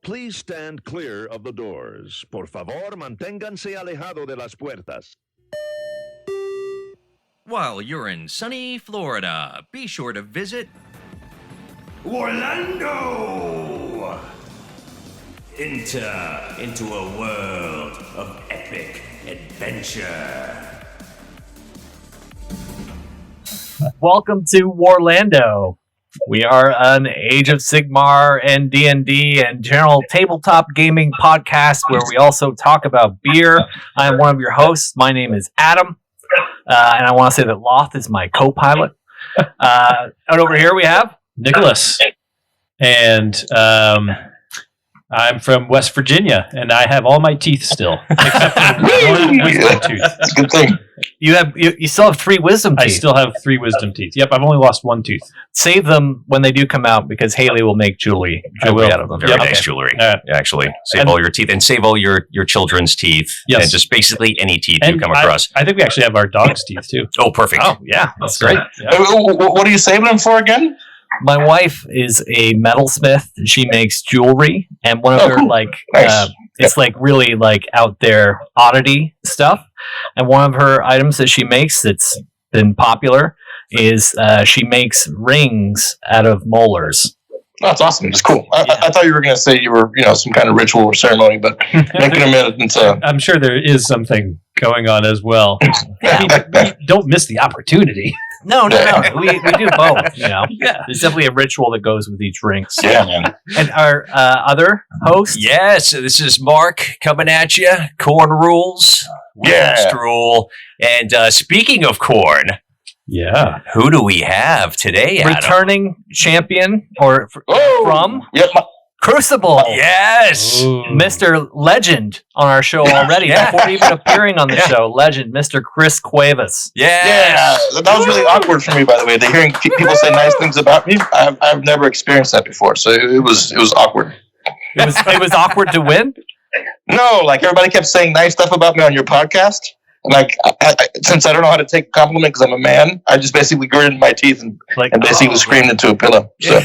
Please stand clear of the doors. Por favor, manténganse alejado de las puertas. While you're in sunny Florida, be sure to visit WARlando! Enter into a world of epic adventure. Welcome to WARlando. We are an Age of Sigmar and D&D and general tabletop gaming podcast where we also talk about beer. I am one of your hosts. My name is Adam, and I want to say that Loth is my co-pilot. And over here we have Nicholas, and I'm from West Virginia, and I have all my teeth still, except for one wisdom tooth. That's a good thing. you still have 3 wisdom teeth. I still have 3 wisdom teeth. Yep, I've only lost 1 tooth. Save them when they do come out because Haley will make jewelry out of them. very nice jewelry, actually. Save all your teeth and save all your children's teeth. Yes. And just basically any teeth And you come across. I think we actually have our dog's teeth, too. Oh, perfect. Oh, yeah, that's great. Yeah. What are you saving them for again? My wife is a metalsmith. She makes jewelry, and one of her cool. Nice. it's like really like out there oddity stuff. And one of her items that she makes that's been popular is she makes rings out of molars. Oh, that's awesome. It's cool. I thought you were going to say you were, some kind of ritual or ceremony, but making them into. I'm sure there is something going on as well. I mean, we don't miss the opportunity. No. We do both. Yeah. There's definitely a ritual that goes with each ring. Yeah, man. And our other host, Yes, this is Mark coming at you. Khorne rules. Yeah. Rule. And speaking of Khorne, Yeah. who do we have today, Adam? returning champion from Yep. Crucible. Yes. Ooh. Mr. Legend on our show already before even appearing on the show. Legend, Mr. Chris Cuevas. Yeah, Yes. that was really awkward for me, by the way. They're hearing people say nice things about me. I've never experienced that before, so it was awkward. It was awkward to win. No, like everybody kept saying nice stuff about me on your podcast. And like, since I don't know how to take a compliment because I'm a man, I just basically gritted my teeth and basically screamed into a pillow. So.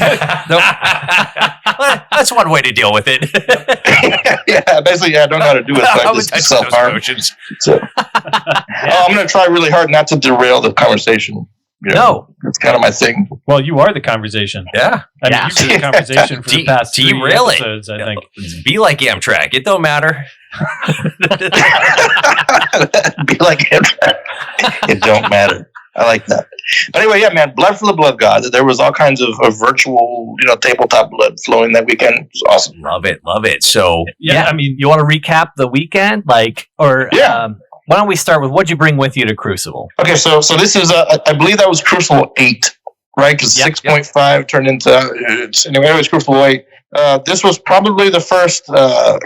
Well, that's one way to deal with it. Yeah, basically, I don't know how to do it. So I just self-harm. So, I'm going to try really hard not to derail the conversation. No. It's kind of my thing. Well, you are the conversation. Yeah. I mean, you've been the conversation for the past 3 really? episodes, I think. Be like Amtrak. It don't matter. Be like him. It don't matter. I like that. But anyway, yeah, man, Blood for the Blood God. There was all kinds of virtual, tabletop blood flowing that weekend. It was awesome. Love it. So, Yeah, I mean, you want to recap the weekend? Why don't we start with what'd you bring with you to Crucible? Okay, so this is, I believe that was Crucible 8, right? Because 6.5 turned into, anyway, it was Crucible 8. This was probably the first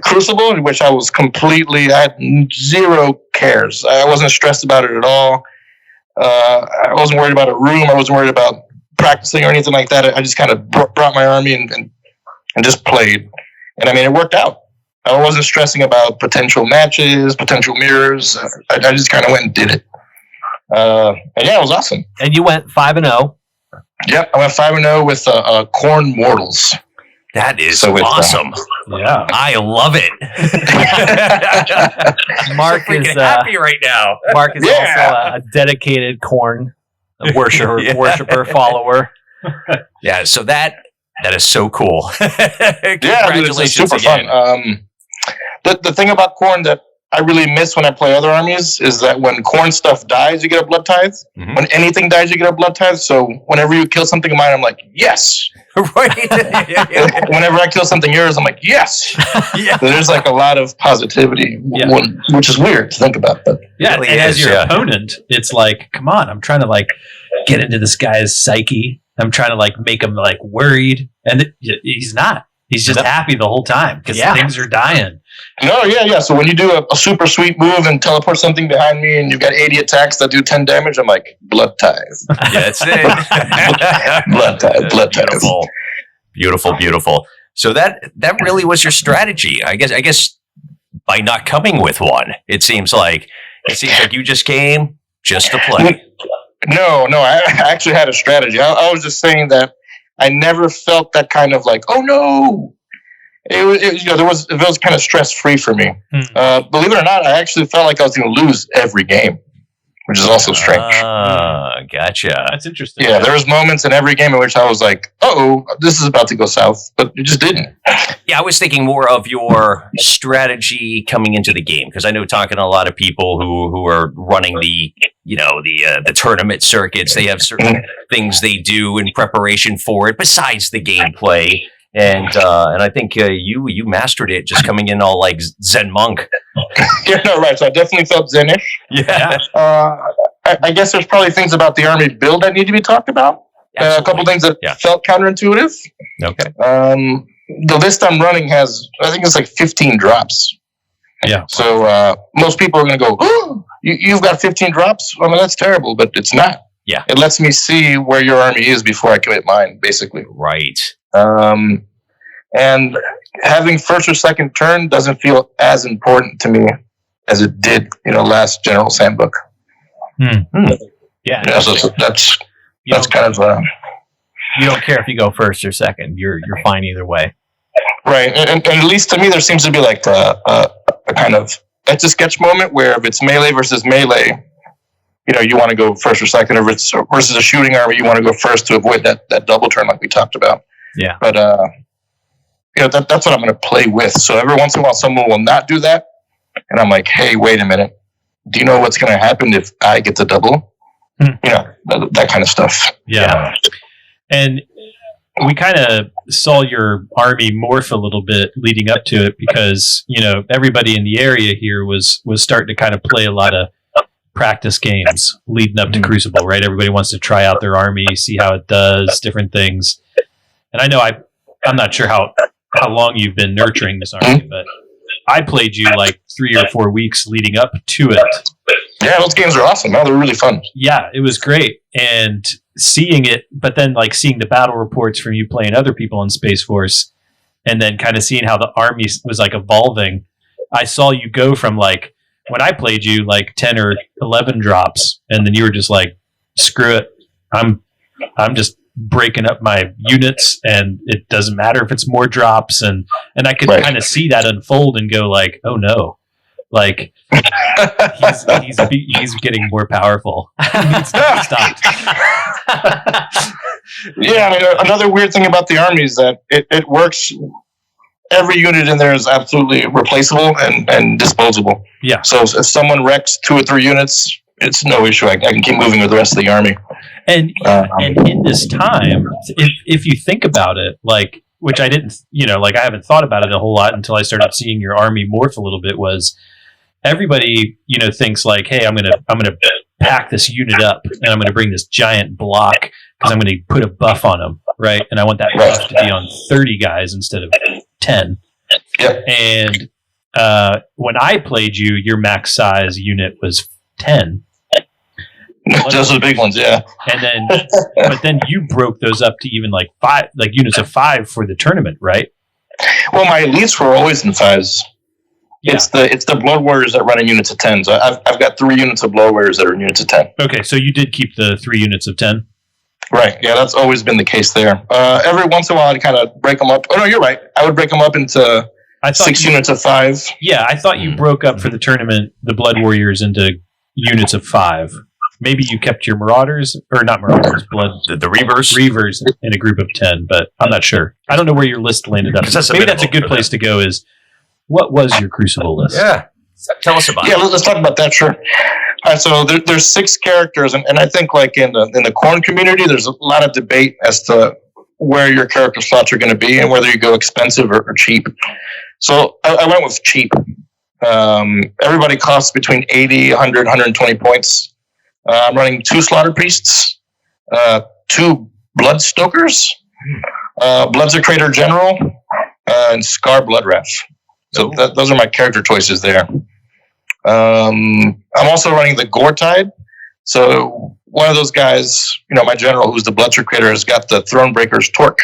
Crucible in which I had 0 cares. I wasn't stressed about it at all. I wasn't worried about a room. I wasn't worried about practicing or anything like that. I just kind of brought my army and just played. And I mean, it worked out. I wasn't stressing about potential matches, potential mirrors. I just kind of went and did it. And yeah, it was awesome. And you went 5-0. Yep, I went 5-0 with Khorne Mortals. that is So it's, awesome. Yeah. I love it. Mark so freaking is happy right now. Mark is also a dedicated Khorne worshiper follower. Yeah, so that is so cool. Congratulations Congratulations super again. fun. The thing about Khorne that I really miss when I play other armies is that when Khorne stuff dies, you get a blood tithe. Mhm. When anything dies, you get a blood tithe. So whenever you kill something of mine, I'm like, yes. Right. Whenever I kill something yours, I'm like, yes. Yeah. So there's like a lot of positivity, which is weird to think about. But Yeah, Really and as is, your yeah. opponent, it's like, come on, I'm trying to get into this guy's psyche. I'm trying to make him worried, and he's not. He's just happy the whole time because things are dying. no, yeah. So when you do a super sweet move and teleport something behind me, and you've got 80 attacks that do 10 damage, I'm like, blood tithe. Yeah, that's it. Blood tithe. Beautiful. So that really was your strategy. I guess by not coming with one, it seems like you just came just to play. No, I actually had a strategy. I was just saying that I never felt that kind of oh no, it was kind of stress free for me. Believe it or not, I actually felt like I was going to lose every game, which is also strange. Gotcha. That's interesting. Yeah, there was moments in every game in which I was like, "Oh, this is about to go south," but it just didn't. Yeah, I was thinking more of your strategy coming into the game, because I know talking to a lot of people who are running the tournament circuits, they have certain things they do in preparation for it besides the gameplay. And I think you mastered it just coming in all like Zen monk. Yeah, no, right. So I definitely felt Zenish. Yeah. I guess there's probably things about the army build that need to be talked about. A couple things that felt counterintuitive. Okay. The list I'm running has, I think it's like 15 drops. Yeah. So most people are going to go, "Oh, you've got 15 drops? I mean, that's terrible," but it's not. Yeah. It lets me see where your army is before I commit mine, basically. Right. And having first or second turn doesn't feel as important to me as it did, last General's Handbook. Yeah. So that's kind of you don't care if you go first or second. You're fine either way. right. And at least to me, there seems to be like a kind of etch-a-sketch moment where if it's melee versus melee, you want to go first or second. If it's versus a shooting army, you want to go first to avoid that double turn like we talked about. Yeah. But that's what I'm going to play with. So every once in a while, someone will not do that, and I'm like, "Hey, wait a minute. Do you know what's going to happen if I get the double?" That kind of stuff. Yeah. And we kind of saw your army morph a little bit leading up to it because, everybody in the area here was starting to kind of play a lot of practice games leading up to Crucible, right? Everybody wants to try out their army, see how it does, different things. And I know I'm not sure how long you've been nurturing this army, but I played you like 3 or 4 weeks leading up to it. Yeah, those games are awesome. They're really fun. Yeah, it was great. And seeing it, but then like seeing the battle reports from you playing other people in Space Force, and then kind of seeing how the army was like evolving, I saw you go from like, when I played you, like 10 or 11 drops, and then you were just like, "Screw it. I'm just breaking up my units, and it doesn't matter if it's more drops." And I could kind of see that unfold and go like, "Oh no. Like he's getting more powerful. He needs to be stopped." Yeah, I mean, another weird thing about the army is that it works. Every unit in there is absolutely replaceable and disposable. Yeah. So if someone wrecks 2 or 3 units, it's no issue. I can keep moving with the rest of the army. And in this time, if you think about it, like, which I didn't, I haven't thought about it a whole lot until I started seeing your army morph a little bit, was everybody, thinks like, "Hey, I'm gonna pack this unit up and I'm gonna bring this giant block because I'm gonna put a buff on them, right? And I want that buff to be on 30 guys instead of 10." Yep. And when I played you, your max size unit was 10. Those are the big ones, yeah. And then, but then you broke those up to even like 5, like units of 5 for the tournament, right? Well, my elites were always in 5s. Yeah. It's the Blood Warriors that run in units of 10. So I've got 3 units of Blood Warriors that are in units of 10. Okay, so you did keep the 3 units of 10? Right, yeah, that's always been the case there. Every once in a while, I'd kind of break them up. Oh, no, you're right. I would break them up into 6 units of 5. Yeah, I thought you broke up for the tournament the Blood Warriors into units of 5. Maybe you kept your Marauders, or not Marauders, the Reavers in a group of 10, but I'm not sure. I don't know where your list landed up. Maybe that's a good place to go is, what was your Crucible list? Yeah. Tell us about it. Yeah, let's talk about that, sure. All right, so there's 6 characters, and I think like in the Khorne community, there's a lot of debate as to where your character slots are going to be and whether you go expensive or cheap. So I went with cheap. Everybody costs between 80, 100, 120 points. I'm running 2 Slaughter Priests, 2 Blood Stokers, Bloodsecrator General, and Scar Bloodwrath. So those are my character choices there. I'm also running the Gore Tide. So one of those guys, my general, who's the Bloodsecrator, has got the Thronebreaker's Torque,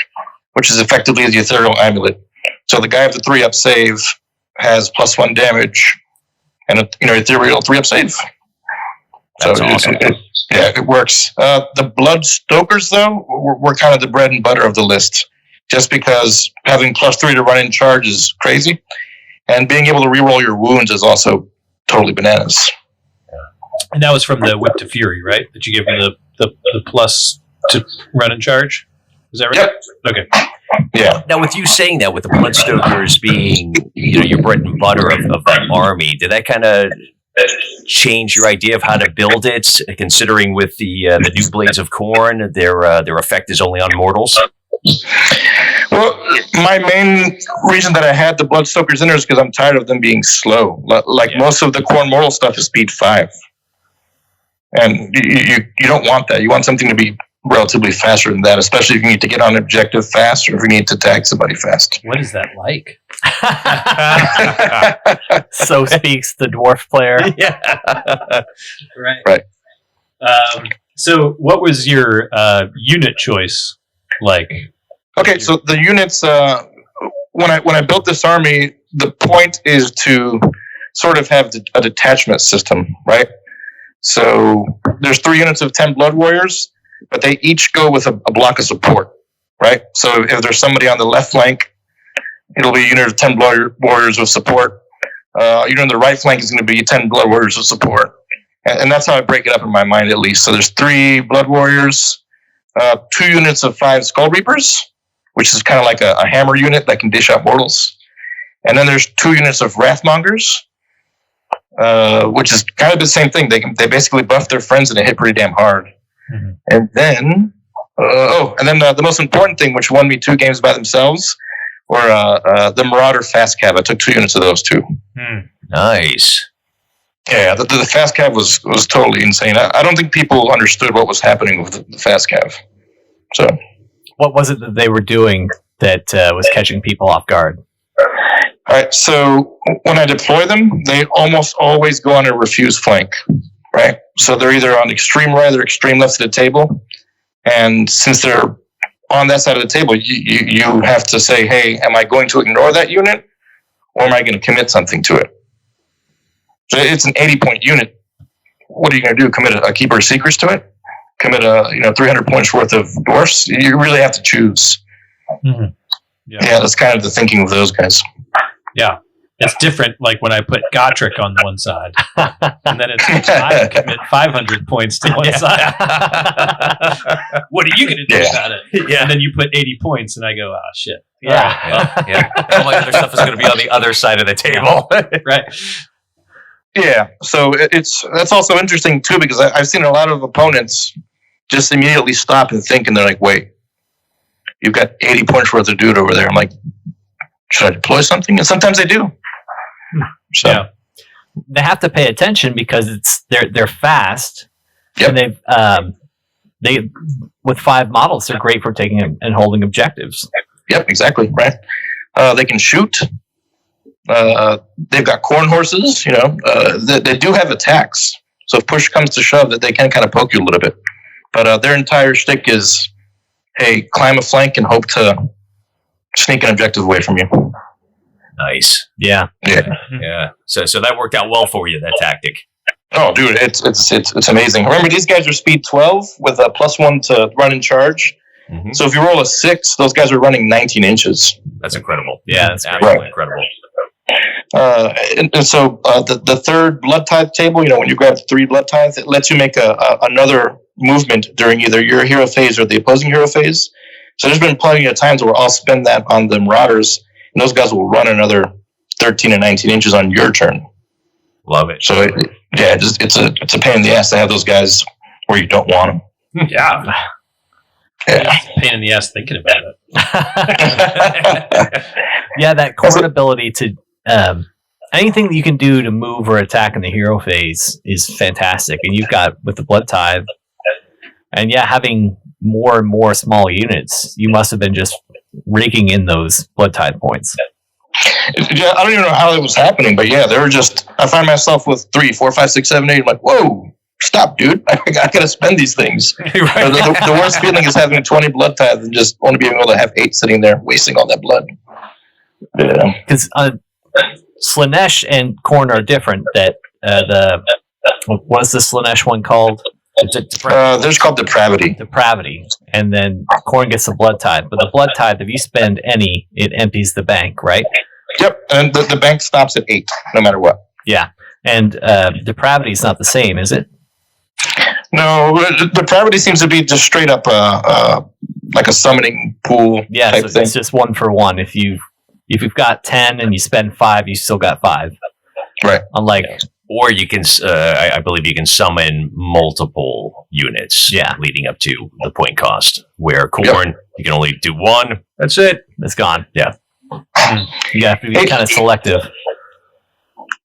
which is effectively the Ethereal Amulet. So the guy with the 3-up save has +1 damage and Ethereal 3-up save. That's awesome. It works. The Blood Stokers, though, were kind of the bread and butter of the list. just because having +3 to run in charge is crazy, and being able to reroll your wounds is also totally bananas. And that was from the Whip to Fury, right? That you gave him the plus to run in charge? Is that right? Yep. Okay. Yeah. Now, with you saying that, with the Bloodstokers being, your bread and butter of that army, did that kind of change your idea of how to build it? Considering with the new Blades of Khorne, their effect is only on mortals. Well, my main reason that I had the Bloodstokers in there is because I'm tired of them being slow. Most of the Khorne mortal stuff is speed 5, and you don't want that. You want something to be relatively faster than that, especially if you need to get on an objective fast or if you need to tag somebody fast. What is that like? So speaks the dwarf player. Yeah. Right. So what was your unit choice like? Okay, so the units, when I built this army, the point is to sort of have a detachment system, right? So there's 3 units of 10 Blood Warriors, but they each go with a block of support, right? So if there's somebody on the left flank, it'll be a unit of 10 Blood Warriors with support. Unit on the right flank is going to be 10 Blood Warriors with support. And that's how I break it up in my mind, at least. So there's 3 Blood Warriors, 2 units of 5 Skull Reapers, which is kind of like a hammer unit that can dish out mortals. And then there's 2 units of Wrathmongers, which is kind of the same thing. They basically buff their friends and they hit pretty damn hard. Mm-hmm. And then, the most important thing, which won me 2 games by themselves, were the Marauder Fast Cab. I took 2 units of those too. Nice. Yeah, the Fast Cab was totally insane. I don't think people understood what was happening with the Fast Cab. So, what was it that they were doing that was catching people off guard? All right, so when I deploy them, they almost always go on a refuse flank, right? So they're either on extreme right or extreme left of the table. And since they're on that side of the table, you have to say, hey, am I going to ignore that unit or am I going to commit something to it? So it's an 80-point unit. What are you going to do? Commit a Keeper of Secrets to it? Commit 300 points worth of dwarfs? You really have to choose. Mm-hmm. Yeah, that's kind of the thinking of those guys. Yeah. It's different, like when I put Gotrek on one side, and then it's I commit 500 points to one side. What are you going to do about it? Yeah. And then you put 80 points, and I go, oh, shit. Yeah. All my other stuff is going to be on the other side of the table. Right. Yeah, so that's also interesting, too, because I've seen a lot of opponents just immediately stop and think, and they're like, wait, you've got 80 points worth of dude over there. I'm like, should I deploy something? And sometimes they do. So. Yeah. They have to pay attention because they're fast. Yep. And they with 5 models, they're great for taking and holding objectives. Yep, exactly, right. They can shoot. They've got Khorne horses, they do have attacks. So if push comes to shove, that they can kind of poke you a little bit. But their entire shtick is, hey, climb a flank and hope to sneak an objective away from you. Nice. Yeah. So that worked out well for you, that tactic. Oh, dude, it's amazing. Remember, these guys are speed 12 with a +1 to run in charge. Mm-hmm. So if you roll a 6, those guys are running 19 inches. That's incredible. Yeah, that's absolutely incredible. And so the third blood tithe table, when you grab the 3 blood tithe, it lets you make another movement during either your hero phase or the opposing hero phase. So there's been plenty of times where I'll spend that on the Marauders, and those guys will run another 13 and 19 inches on your turn. Love it. So it's a pain in the ass to have those guys where you don't want them. Yeah. It's a pain in the ass thinking about it. Yeah, that Khorne ability to anything that you can do to move or attack in the hero phase is fantastic. And you've got with the Blood Tithe, and having more and more small units, you must have been just raking in those Blood Tithe points. Yeah, I don't even know how it was happening, but they were just. I find myself with 3, 4, 5, 6, 7, 8. I'm like, whoa, stop, dude! I gotta spend these things. Right. The worst feeling is having 20 blood tithe and just only being able to have 8 sitting there wasting all that blood. Yeah, because Slaanesh and Khorne are different. That what is the Slaanesh one called? There's called depravity. Depravity, and then Khorne gets the blood tithe. But the blood tithe, if you spend any, it empties the bank, right? Yep, and the bank stops at 8, no matter what. Yeah, and depravity is not the same, is it? No, depravity seems to be just straight up like a summoning pool. Yeah, type so thing. it's just 1 for 1. If you've got 10 and you spend 5, you still got 5. Right. Unlike Or you can, I believe you can summon multiple units leading up to the point cost, where Khorne, you can only do 1. That's it. it's gone. Yeah. You have to be kind of selective.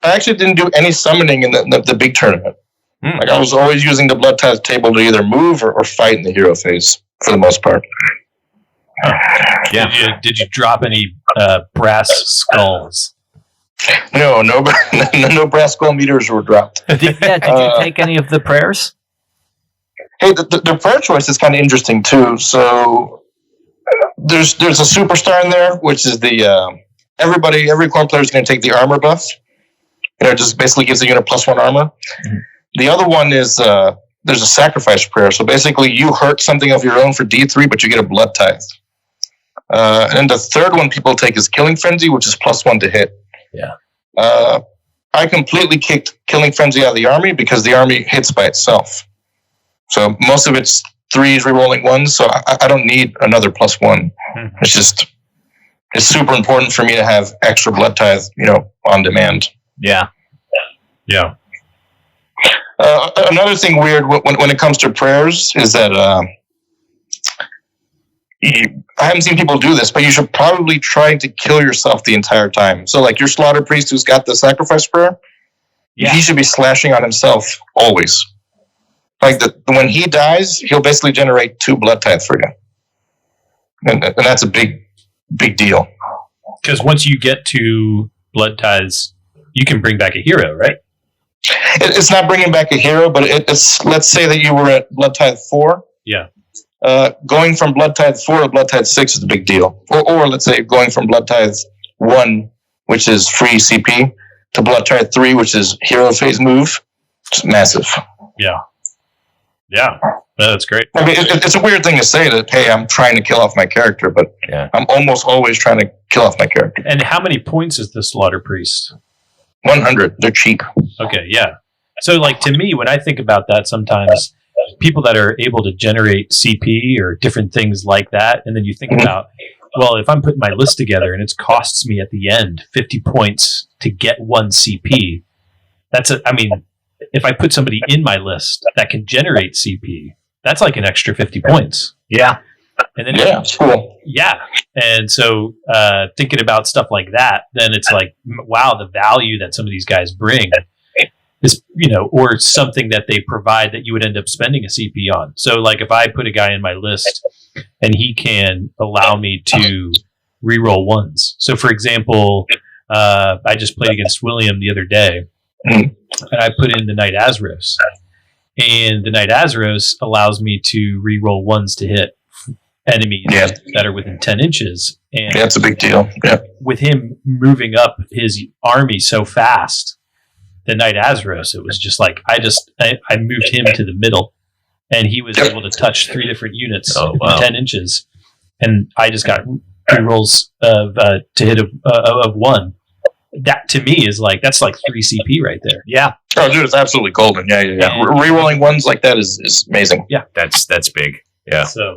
I actually didn't do any summoning in the big tournament. Like I was always using the blood tithe table to either move or fight in the hero phase for the most part. Yeah. Did you drop any brass skulls? No brass skull meters were dropped. Did you take any of the prayers? Hey, the prayer choice is kind of interesting too. So there's a superstar in there, which is the every Khorne player is going to take the armor buff. It just basically gives the unit +1 armor. Mm-hmm. The other one is there's a sacrifice prayer. So basically, you hurt something of your own for D3, but you get a blood tithe. And the third one people take is Killing Frenzy, which is +1 to hit. Yeah. I completely kicked Killing Frenzy out of the army because the army hits by itself. So most of it's 3s rerolling 1s, so I don't need another +1. Mm-hmm. It's super important for me to have extra blood tithe, on demand. Yeah. Yeah. Another thing weird when it comes to prayers is that I haven't seen people do this, but you should probably try to kill yourself the entire time. So like your slaughter priest who's got the sacrifice prayer, he should be slashing on himself always. Like when he dies, he'll basically generate 2 blood tithe for you. And that's a big deal. Because once you get to blood tithes, you can bring back a hero, right? It's not bringing back a hero, but it's let's say that you were at blood tithe 4. Yeah. Going from blood tithe 4 to blood tithe 6 is a big deal. Or let's say going from blood tithe 1, which is free CP, to blood tithe 3, which is hero phase move. It's massive. Yeah. Yeah. That's great. I mean, it's a weird thing to say that, hey, I'm trying to kill off my character, but I'm almost always trying to kill off my character. And how many points is the slaughter priest? 100. They're cheap. Okay, yeah. So, like, to me, when I think about that, sometimes people that are able to generate CP or different things like that, and then you think about, well, if I'm putting my list together and it costs me at the end 50 points to get 1 CP, if I put somebody in my list that can generate CP, that's like an extra 50 points. Yeah. And then it's cool. Yeah. And so thinking about stuff like that, then it's like, wow, the value that some of these guys bring is, or something that they provide that you would end up spending a CP on. So like if I put a guy in my list and he can allow me to reroll 1s. So for example, I just played against William the other day and I put in the Knight Azros. And the Knight Azros allows me to reroll 1s to hit enemies that are within 10 inches. And that's a big deal. Yeah. With him moving up his army so fast, the Knight Azros, it was just like, I moved him to the middle and he was able to touch 3 different units within 10 inches. And I just got rerolls of to hit of 1. That to me is like, that's like 3 CP right there. Yeah. Oh, dude, it's absolutely golden. Yeah. Rerolling 1s like that is amazing. Yeah. That's big. Yeah. So,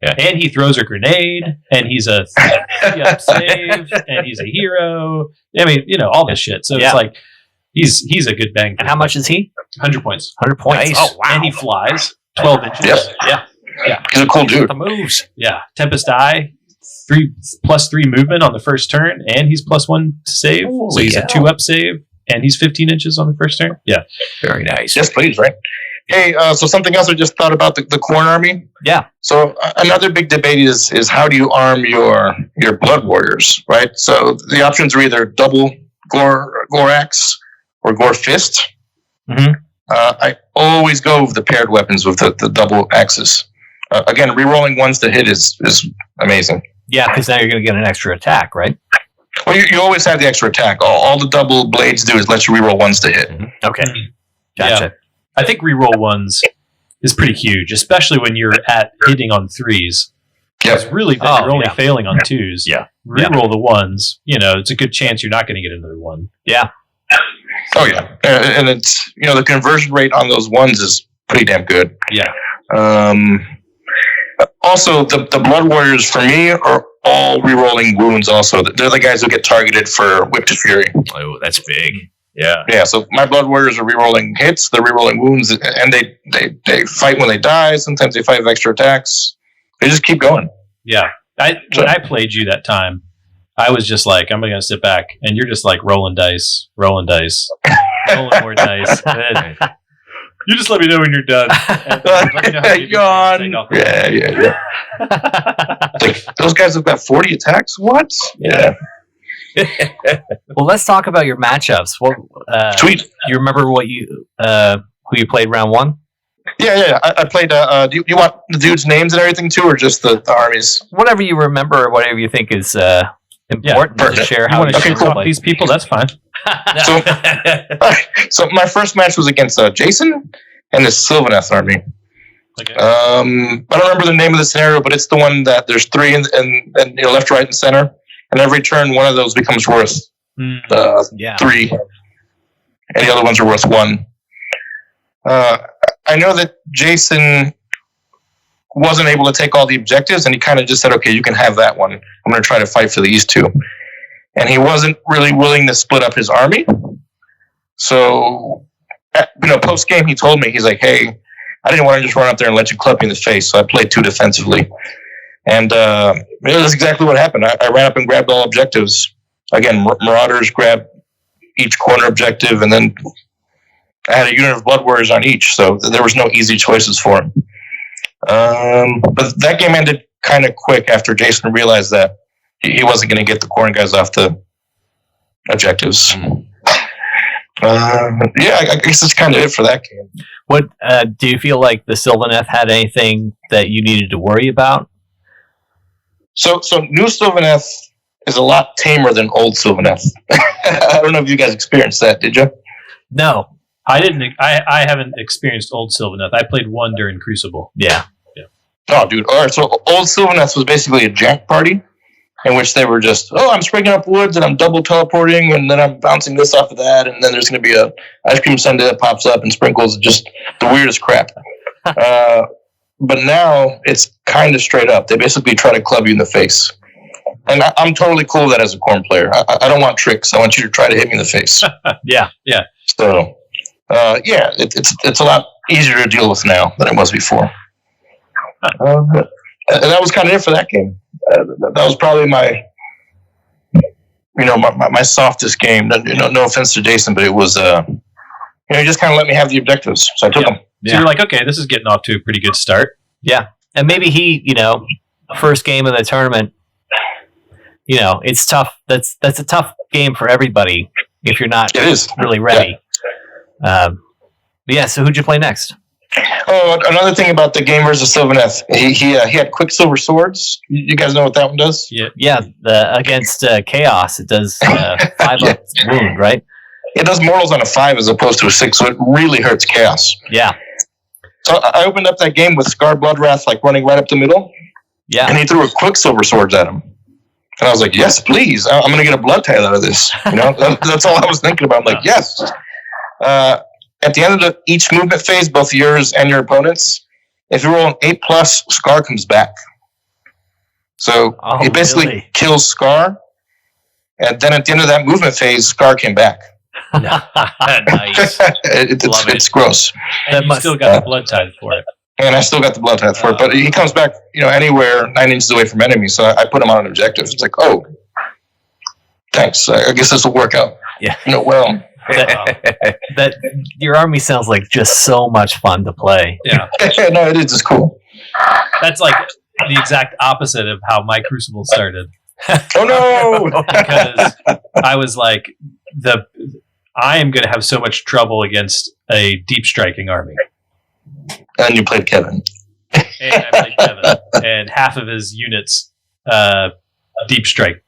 and he throws a grenade, and he's a 3-up save, and he's a hero. I mean, all this shit. So it's like, he's a good bang. And how much is he? 100 points. 100 points. Nice. Oh, wow. And he flies 12 inches. Yep. Yeah. He's a cool dude. The moves. Yeah. Tempest Eye, 3+3 movement on the first turn, and he's +1 to save. So he's a 2-up save, and he's 15 inches on the first turn. Yeah. Very nice. Yes, please, right? Hey, so something else I just thought about the Khorne army. Yeah. So another big debate is how do you arm your blood warriors, right? So the options are either double gore axe or gore fist. Mm-hmm. I always go with the paired weapons with the double axes. Again, rerolling 1s to hit is amazing. Yeah, because now you're going to get an extra attack, right? Well, you always have the extra attack. All the double blades do is let you reroll 1s to hit. Okay. Gotcha. Yeah. I think reroll 1s is pretty huge, especially when you're at hitting on 3s. Because really, then you're only failing on 2s. Yeah. Reroll the 1s. It's a good chance you're not going to get another 1. Yeah. Oh yeah, and it's the conversion rate on those 1s is pretty damn good. Yeah. Also, the Blood Warriors for me are all rerolling wounds. Also, they're the guys who get targeted for Whip to Fury. Oh, that's big. Yeah. Yeah. So my Blood Warriors are rerolling hits. They're rerolling wounds, and they fight when they die. Sometimes they fight with extra attacks. They just keep going. Yeah. When I played you that time, I was just like, I'm going to sit back, and you're just like rolling dice, rolling more dice. And you just let me know when you're done. And let me know how you gone. Yeah. Like, those guys have got 40 attacks. What? Yeah. Well, let's talk about your matchups. Sweet. You remember what who you played round 1? Yeah. I played. Do you want the dudes' names and everything too, or just the armies? Whatever you remember, or whatever you think is important to share. You want to cool. talk these people? That's fine. So my first match was against Jason and the Sylvaneth army. Okay. I don't remember the name of the scenario, but it's the one that there's 3 and left, right, and center, and every turn one of those becomes worth 3, and the other ones are worth 1. I know that Jason wasn't able to take all the objectives, and he kind of just said, "Okay, you can have that one. I'm going to try to fight for these 2." And he wasn't really willing to split up his army. So, post game, he told me, he's like, "Hey, I didn't want to just run up there and let you club me in the face, so I played 2 defensively." And that's exactly what happened. I ran up and grabbed all objectives. Again, Marauders grabbed each corner objective, and then I had a unit of Blood Warriors on each, so there was no easy choices for him. But that game ended kind of quick after Jason realized that he wasn't going to get the Khorne guys off the objectives. I guess that's kind of it for that game. What do you feel like the Sylvaneth had anything that you needed to worry about? So new Sylvaneth is a lot tamer than old Sylvaneth. I don't know if you guys experienced that, did you? No. I didn't. I haven't experienced old Sylvaneth. I played 1 during Crucible. Yeah. Oh, dude. All right. So old Sylvaneth was basically a jank party in which they were just, I'm springing up woods and I'm double teleporting and then I'm bouncing this off of that and then there's going to be a ice cream sundae that pops up and sprinkles, just the weirdest crap. But now it's kind of straight up. They basically try to club you in the face. And I'm totally cool with that as a Khorne player. I don't want tricks. I want you to try to hit me in the face. Yeah. So, it's a lot easier to deal with now than it was before. And that was kind of it for that game. That was probably my softest game. No offense to Jason, but it was, he just kind of let me have the objectives. So I took them. So you're like, okay, this is getting off to a pretty good start. Yeah. And maybe he, first game of the tournament, it's tough. That's a tough game for everybody if you're not really ready. So who'd you play next? Oh, another thing about the game versus Sylvaneth, he had Quicksilver swords. You guys know what that one does? Yeah. Against Chaos, it does 5 up wound, right? It does mortals on a 5 as opposed to a 6, so it really hurts Chaos. Yeah. So I opened up that game with Scar Bloodwrath running right up the middle. Yeah. And he threw a Quicksilver swords at him. And I was like, yes, please. I'm going to get a blood tile out of this. That's all I was thinking about. I'm like, yes. At the end of each movement phase, both yours and your opponent's, if you roll an 8+, Scar comes back. So he basically kills Scar. And then at the end of that movement phase, Scar came back. Nice. It's gross. And you still got the blood tithe for it. And I still got the blood tithe for it. But he comes back, anywhere 9 inches away from enemies. So I put him on an objective. It's like, oh, thanks. I guess this will work out. Yeah. Well. That your army sounds like just so much fun to play. Yeah. No, it is just cool. That's like the exact opposite of how my Crucible started. Oh no! Because I was like, I am going to have so much trouble against a deep striking army. And you played Kevin. And I played Kevin, and half of his units deep strike.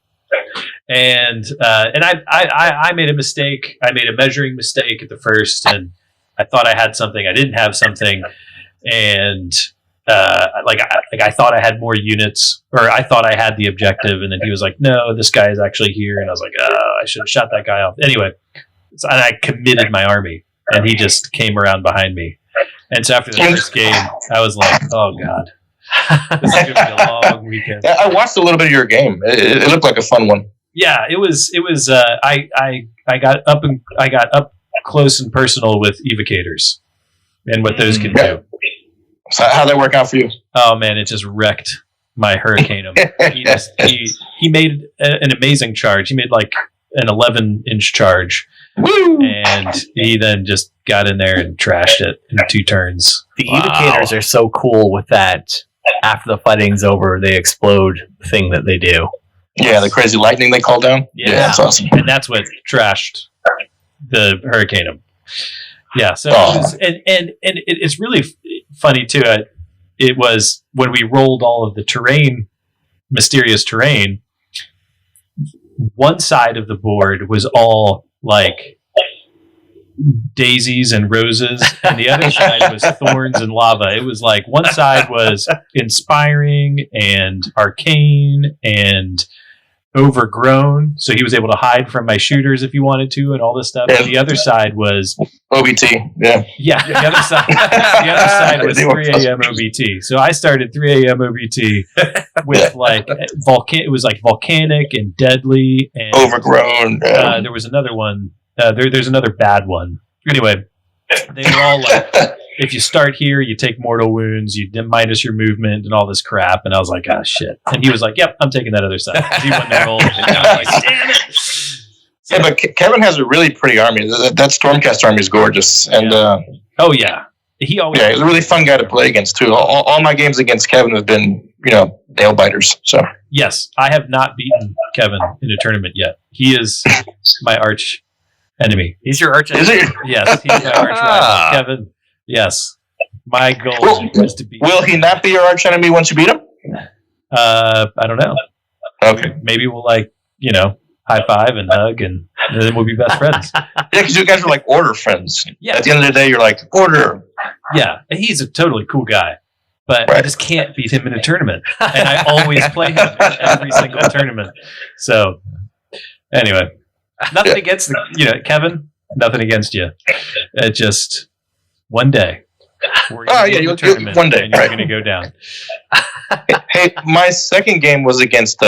And I made a mistake. I made a measuring mistake at the first, and I thought I had something. I didn't have something. and I thought I had more units, or I thought I had the objective, and then he was like, "No, this guy is actually here," and I was like, "I should have shot that guy off." Anyway, so I committed my army, and he just came around behind me. And so after the first game, I was like, "Oh God, this is going to be a long weekend." Yeah, I watched a little bit of your game. It looked like a fun one. Yeah, it was. I got up close and personal with evocators and what those can do. So how'd that work out for you? Oh man, it just wrecked my Hurricanum. He made an amazing charge. He made like an 11-inch charge. Woo! And he then just got in there and trashed it in 2 turns. The evocators are so cool with that. After the fighting's over, they explode thing that they do. Yeah, the crazy lightning they call down. Yeah, that's awesome. And that's what trashed the Hurricanum. Yeah, so it's really funny too. It was when we rolled all of the terrain, mysterious terrain. One side of the board was all like daisies and roses, and the other side was thorns and lava. It was like one side was inspiring and arcane and overgrown, so he was able to hide from my shooters if he wanted to, and all this stuff. And the other side was OBT. Yeah. The other side was 3 a.m. OBT. So I started 3 a.m. OBT with like it was like volcanic and deadly and overgrown. There was another one. There's another bad one. Anyway, they were all like, if you start here, you take mortal wounds, you minus your movement and all this crap. And I was like, oh shit. And he was like, yep, I'm taking that other side. He won that roll. And I was like, damn it. So, yeah, but Kevin has a really pretty army. That Stormcast army is gorgeous. And oh yeah, he's a really fun guy to play against too. All my games against Kevin have been, nail biters. So yes, I have not beaten Kevin in a tournament yet. He is my arch enemy. He's your arch enemy. Is he? Yes, he's my arch rival. Kevin. Yes, my goal is to beat. Will he not be your arch enemy once you beat him? I don't know. Okay, maybe we'll high five and hug, and then we'll be best friends. Yeah, because you guys are like order friends. Yeah. At the end of the day, you're like order. Yeah, and he's a totally cool guy, but I just can't beat him in a tournament, and I always play him in every single tournament. So, anyway, nothing against Kevin. Nothing against you. It just one day. We're you'll one day. And you're going to go down. Hey, my second game was against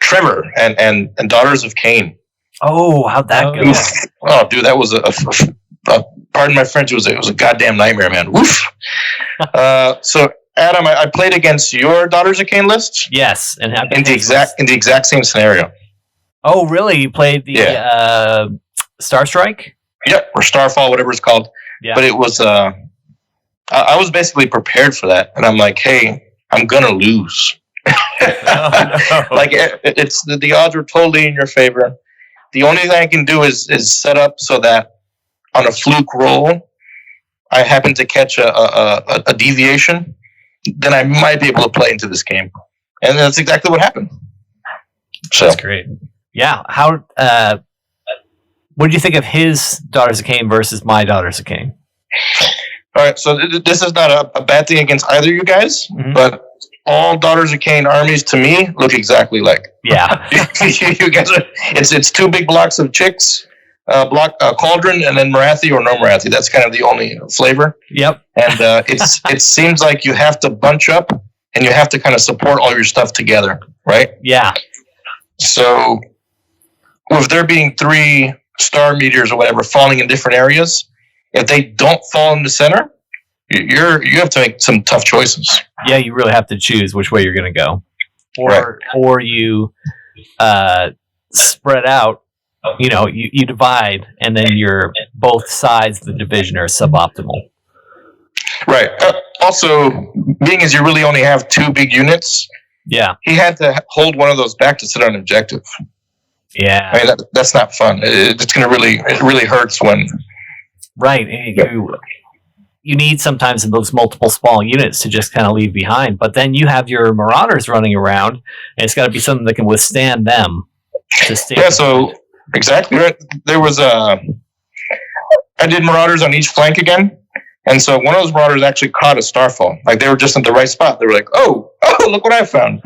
Trevor and Daughters of Cain. Oh, how'd that go? Oh, dude, that was pardon my French. It was a goddamn nightmare, man. Woof. So, Adam, I played against your Daughters of Cain list. Yes, and in the exact same scenario. Oh, really? You played the Star Strike? Yep, or Starfall, whatever it's called. Yeah. But it was. I was basically prepared for that, and I'm like, hey, I'm gonna lose. Like it's the odds were totally in your favor. The only thing I can do is set up so that on a fluke roll, I happen to catch a deviation, then I might be able to play into this game, and that's exactly what happened. So that's great. Yeah. How? What do you think of his Daughters of Cain versus my Daughters of Cain? All right, so this is not a bad thing against either of you guys, but all Daughters of Cain armies to me look exactly like. Yeah, you guys are. It's 2 big blocks of chicks, Cauldron, and then Marathi or no Marathi. That's kind of the only flavor. Yep. And it seems like you have to bunch up and you have to kind of support all your stuff together, right? Yeah. So, with there being 3 star meteors or whatever falling in different areas. If they don't fall in the center, you have to make some tough choices. Yeah, you really have to choose which way you're going to go, or you spread out. You divide, and then both sides of the division are suboptimal. Right. Also, being as you really only have 2 big units, yeah, he had to hold one of those back to sit on an objective. Yeah, I mean that's not fun. It's going to it really hurts when. Right. You need sometimes those multiple small units to just kind of leave behind. But then you have your Marauders running around, and it's got to be something that can withstand them. So exactly right. There was I did Marauders on each flank again, And so one of those marauders actually caught a starfall. Like they were just in the right spot. They were like, oh, look what I found.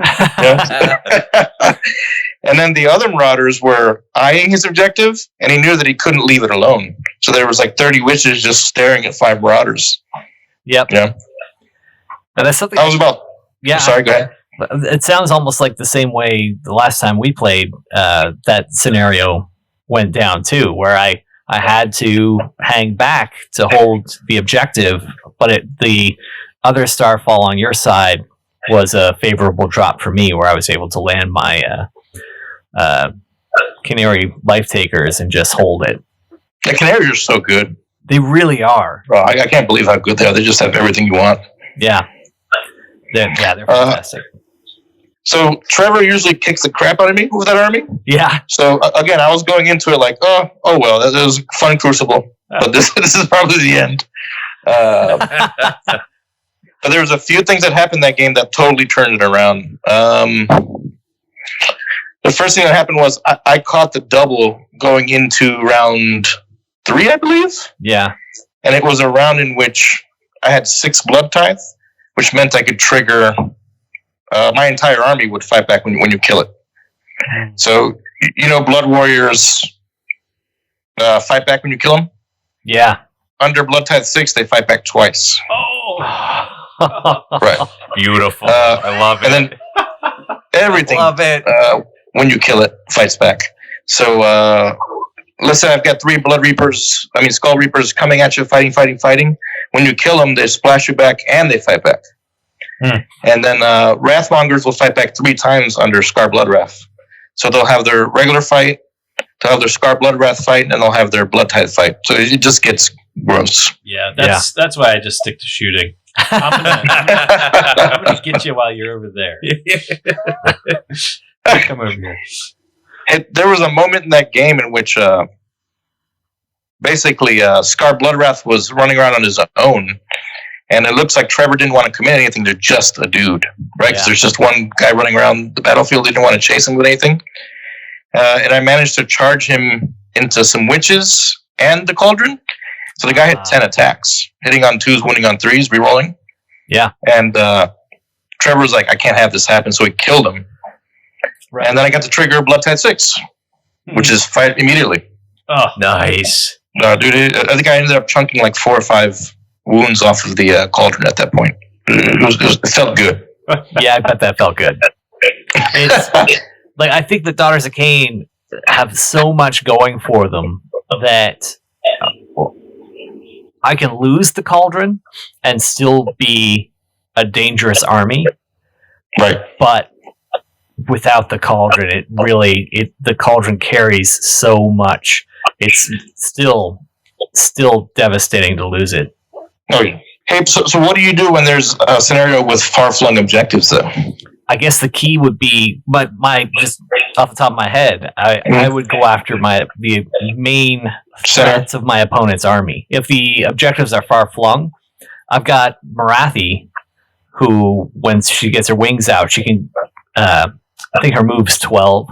And then the other marauders were eyeing his objective, and he knew that he couldn't leave it alone. So there was like 30 witches just staring at 5 marauders. Yep. Yeah. And that's something. That was about. Yeah. Sorry, go ahead. It sounds almost like the same way the last time we played that scenario went down too, where I had to hang back to hold the objective, but the other starfall on your side was a favorable drop for me, where I was able to land my Canary Life Takers and just hold it. The Canaries are so good. They really are. Bro, I can't believe how good they are. They just have everything you want. Yeah. They're fantastic. So Trevor usually kicks the crap out of me with that army. Yeah. So again, I was going into it like, oh well, that was a fun Crucible, but this is probably the end. But there was a few things that happened that game that totally turned it around. The first thing that happened was I caught the double going into round 3, I believe. Yeah. And it was a round in which I had 6 Blood Tithe, which meant I could trigger my entire army would fight back when you kill it. So, Blood Warriors fight back when you kill them? Yeah. Under Blood Tithe 6, they fight back twice. Oh! Right. Beautiful. I love it. And then everything, Love it. when you kill it, fights back. So, let's say I've got 3 Skull Reapers coming at you, fighting. When you kill them, they splash you back and they fight back. And then Wrathmongers will fight back 3 times under Scar Bloodwrath. So they'll have their regular fight, they'll have their Scar Bloodwrath fight, and they'll have their Blood Tithe fight. So it just gets gross. Yeah, that's why I just stick to shooting. I'm gonna get you while you're over there. Come over here. There was a moment in that game in which basically Scar Bloodwrath was running around on his own, and it looks like Trevor didn't want to commit anything to just a dude, right? Because there's just one guy running around the battlefield. He didn't want to chase him with anything. And I managed to charge him into some witches and the cauldron. So the guy had 10 attacks, hitting on 2s, winning on 3s, rerolling. Yeah. And Trevor was like, I can't have this happen, so he killed him. Right. And then I got to trigger Blood Tithe 6, which is fight immediately. Oh, nice. Dude, I think I ended up chunking like 4 or 5 wounds off of the cauldron at that point. It felt good. Yeah, I bet that felt good. It's like, I think the Daughters of Cain have so much going for them that I can lose the cauldron and still be a dangerous army. Right. But without the cauldron, the cauldron carries so much. It's still devastating to lose it. Oh, yeah. Hey, so what do you do when there's a scenario with far-flung objectives, though? I guess the key would be my just off the top of my head. I would go after the main threats of my opponent's army. If the objectives are far flung, I've got Marathi, who when she gets her wings out, she can. I think her move's 12.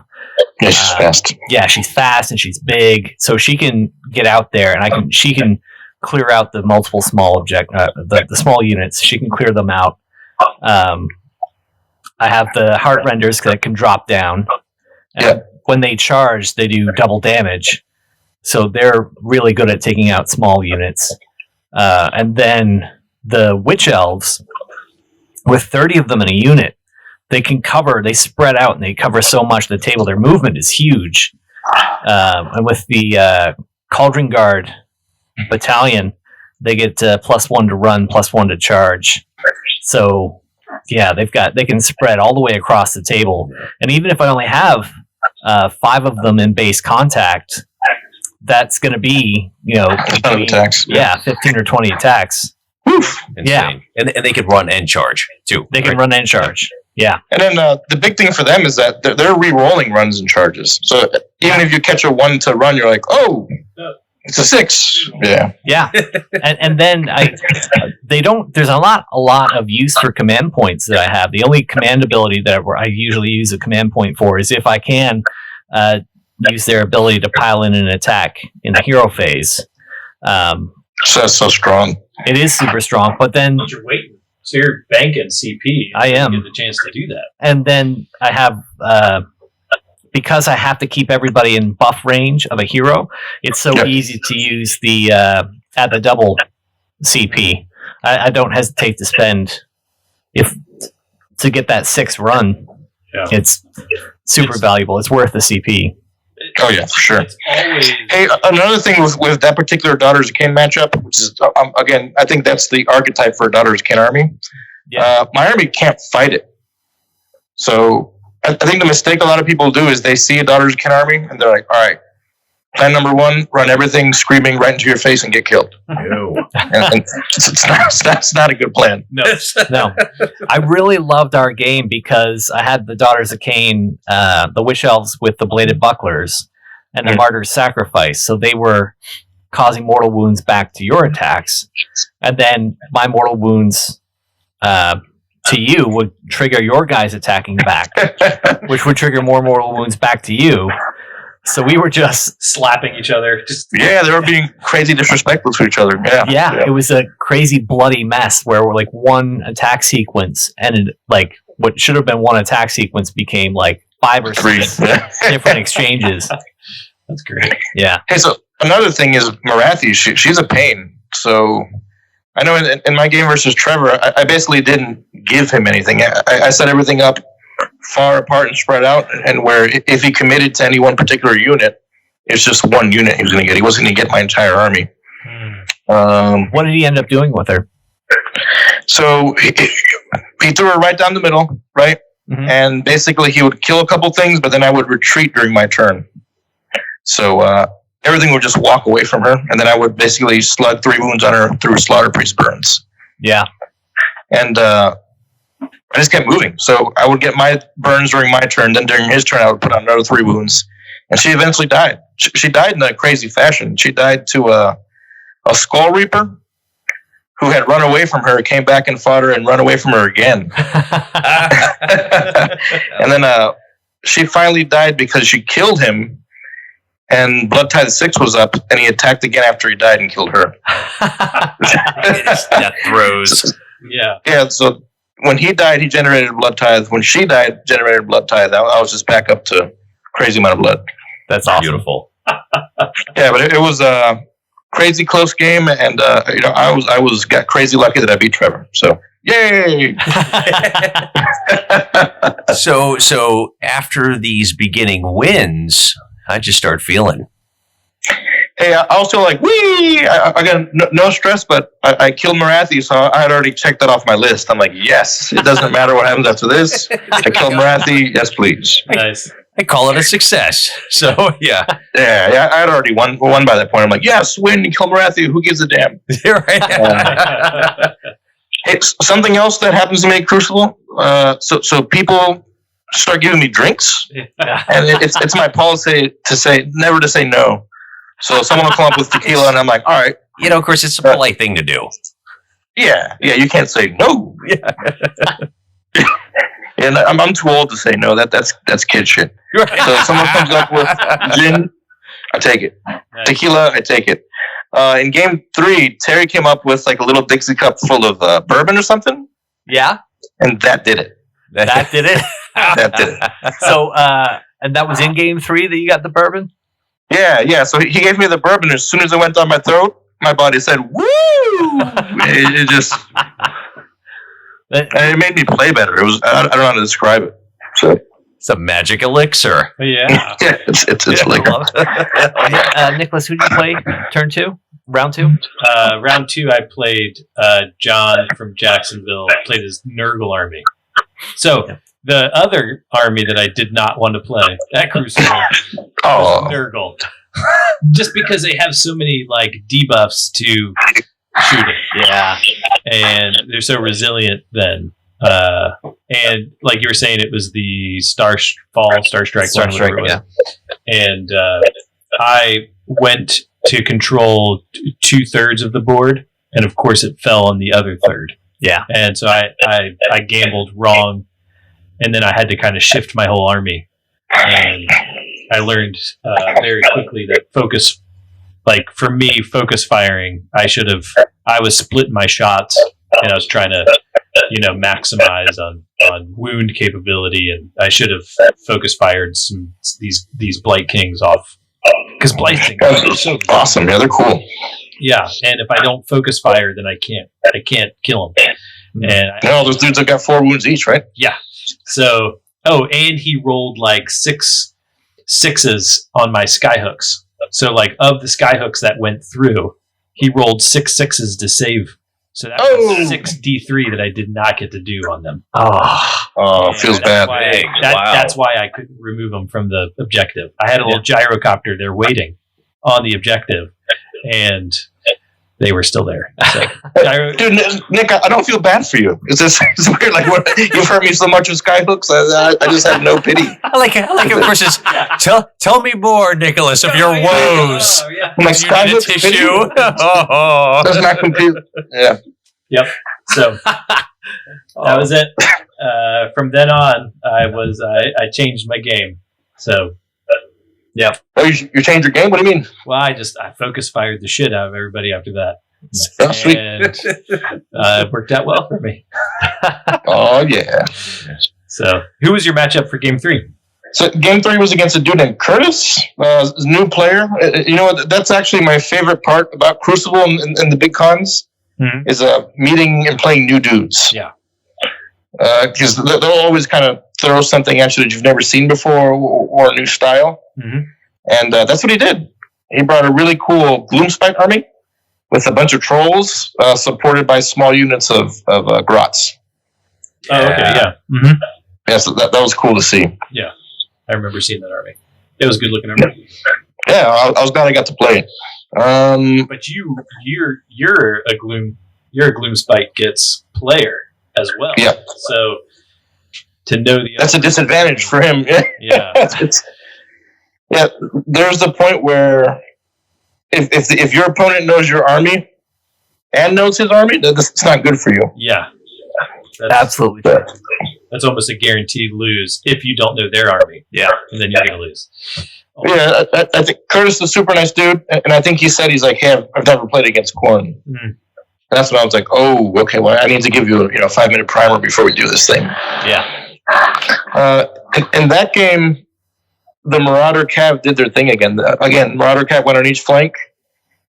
Yeah, she's fast. Yeah, she's fast and she's big, so she can get out there, and she can clear out the multiple small the small units. She can clear them out. I have the Heart Renders that can drop down. And when they charge, they do double damage. So they're really good at taking out small units. And then the Witch Elves, with 30 of them in a unit, they spread out and they cover so much of the table. Their movement is huge. And with the Cauldron Guard battalion, they get +1 to run, +1 to charge. So yeah, they can spread all the way across the table. And even if I only have 5 of them in base contact, that's going to be, 15 attacks. Yeah, 15 or 20 attacks. Insane. And they can run and charge too. They can run and charge. Yeah. And then the big thing for them is that they're re-rolling runs and charges. So even if you catch a 1 to run, you're like, oh, it's a 6. Yeah. Yeah. and then there's a lot of use for command points that I have. The only command ability that I usually use a command point for is if I can use their ability to pile in an attack in the hero phase. So that's so strong. It is super strong, but then But you're waiting. So you're banking CP. I am. You get the chance to do that. and then I have because I have to keep everybody in buff range of a hero. It's so easy to use the at the double CP. I don't hesitate to spend to get that 6 run. Yeah. It's super valuable. It's worth the CP. Oh yeah, for sure. It's always Hey, another thing with that particular Daughters of Cain matchup, which is again, I think that's the archetype for a Daughters of Cain army. Yeah. My army can't fight it. So I think the mistake a lot of people do is they see a Daughters of Cain army and they're like, all right, plan number 1, run everything screaming right into your face and get killed. and it's not a good plan. no. No, I really loved our game because I had the Daughters of Cain, the Witch Elves with the bladed bucklers, and the Martyr's Sacrifice. So they were causing mortal wounds back to your attacks, and then my mortal wounds to you would trigger your guys attacking back, which would trigger more mortal wounds back to you. So we were just slapping each other. Just Yeah, they were being crazy disrespectful to each other. Yeah. it was a crazy bloody mess where we're like one attack sequence ended like what should have been one attack sequence became like 5 or 6 different exchanges. That's great. Yeah. Hey, so another thing is Marathi. She's a pain. So I know in my game versus Trevor, I basically didn't give him anything. I set everything up far apart and spread out, and where if he committed to any one particular unit, it's just one unit he was going to get. He wasn't going to get my entire army. What did he end up doing with her? So he threw her right down the middle, right? Mhm. And basically he would kill a couple things, but then I would retreat during my turn. So everything would just walk away from her, and then I would basically slug 3 wounds on her through Slaughter Priest Burns. Yeah. And I just kept moving. So I would get my burns during my turn, then during his turn I would put on another 3 wounds. And she eventually died. She died in a crazy fashion. She died to a Skull Reaper who had run away from her, came back and fought her, and run away from her again. And then she finally died because she killed him, and Blood Tithe 6 was up, and he attacked again after he died and killed her. Death throws. Yeah. Yeah, so when he died, he generated Blood Tithe. When she died, generated Blood Tithe. I was just back up to crazy amount of blood. That's awesome. Beautiful. Yeah, but it was a crazy close game, and I got crazy lucky that I beat Trevor. So yay! So after these beginning wins, how'd you start feeling? Hey, I was still like, wee! I got no stress, but I killed Marathi, so I had already checked that off my list. I'm like, yes, it doesn't matter what happens after this. I killed Marathi, yes, please. Nice. I call it a success. So yeah. Yeah, I had already won by that point. I'm like, yes, win, you kill Marathi, who gives a damn? Hey, something else that happens to make Crucible, so people start giving me drinks, and it's my policy never to say no. So someone will come up with tequila, and I'm like, all right. You know, of course, it's a polite thing to do. Yeah, you can't say no. Yeah. And I'm too old to say no. That's kid shit. So if someone comes up with gin, I take it. Nice. Tequila, I take it. In game 3, Terry came up with like a little Dixie cup full of bourbon or something, Yeah. and that did it. That did it. That did it. So, and that was in game 3 that you got the bourbon? Yeah. So he gave me the bourbon. As soon as it went down my throat, my body said, "Woo!" it just, and it made me play better. It was I don't know how to describe it. So It's a magic elixir. Yeah. yeah, it's liquor. Love it. Nicholas, who did you play? Turn 2? Round 2? Round 2, I played John from Jacksonville. Played his Nurgle army. So the other army that I did not want to play at Crucible Oh, was Nurgle, just because they have so many like debuffs to shooting. Yeah. And they're so resilient then. And like you were saying, it was the Star Strike, yeah. And I went to control 2/3 of the board, and of course it fell on the other third. Yeah. And so I gambled wrong, and then I had to kind of shift my whole army. And I learned very quickly that focus like for me, focus firing, I was splitting my shots, and I was trying to, maximize on wound capability, and I should have focus fired these Blight Kings off, because Blight Kings are so awesome. Yeah, they're cool. Yeah, and if I don't focus fire, then I can't kill them. And those dudes have got 4 wounds each, right? Yeah. So, and he rolled like 6 sixes on my skyhooks. So, like, of the skyhooks that went through, he rolled 6 sixes to save. So that was 6d3 that I did not get to do on them. Feels bad. That's why I couldn't remove them from the objective. I had a little gyrocopter there waiting on the objective, and they were still there. So, dude, Nick, I don't feel bad for you. It's weird. Like, you've hurt me so much with skyhooks, I just have no pity. I like it, of course, it's, tell me more, Nicholas, of your woes. My skyhooks tissue. Does not compete. Yeah. Yep. So that was it. From then on, I changed my game. So, yeah. Oh, you changed your game? What do you mean? Well, I focus fired the shit out of everybody after that. Oh, sweet. And it worked out well for me. Oh, yeah. So, who was your matchup for game 3? So, game 3 was against a dude named Curtis, new player. That's actually my favorite part about Crucible and the big cons, is meeting and playing new dudes. Yeah. Because they'll always kind of throw something at you that you've never seen before, or a new style. Mm-hmm. And that's what he did. He brought a really cool Gloomspite army with a bunch of trolls supported by small units of grots. Oh, okay, yeah. Mm-hmm. Yeah, so that was cool to see. Yeah, I remember seeing that army. It was a good looking army. Yeah, I was glad I got to play it. But you're a Gloomspite Gets player as well. Yeah. So to know that's a disadvantage for him. Yeah. Yeah. There's the point where if your opponent knows your army and knows his army, that's not good for you. Yeah. Absolutely. That's almost a guaranteed lose if you don't know their army. Yeah. And then you're going to lose. Yeah, I think Curtis is a super nice dude, and I think he said he's like, hey, I've never played against Khorne. Mm-hmm. That's when I was like, oh, okay, well, I need to give you a 5-minute primer before we do this thing. Yeah. In that game, the Marauder Cav did their thing again. Marauder Cav went on each flank,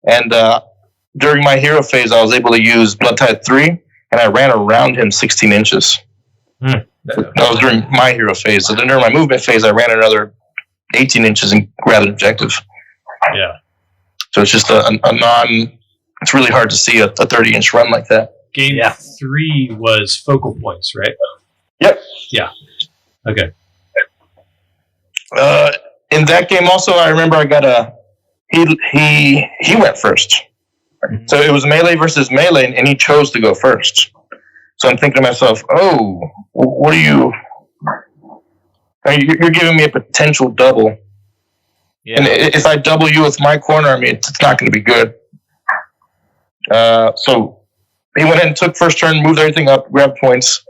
and during my hero phase, I was able to use Blood Tide 3, and I ran around him 16 inches. That was during my hero phase. So then during my movement phase, I ran another 18 inches and grabbed an objective. Yeah. So it's just it's really hard to see a 30-inch run like that. Game 3 was focal points, right? Yep. Yeah. Okay. In that game also, I remember I got he went first. Mm-hmm. So it was melee versus melee, and he chose to go first. So I'm thinking to myself, oh, what are you... You're giving me a potential double. Yeah. And if I double you with my Khorne army, it's not going to be good. So he went ahead and took first turn, moved everything up, grabbed points.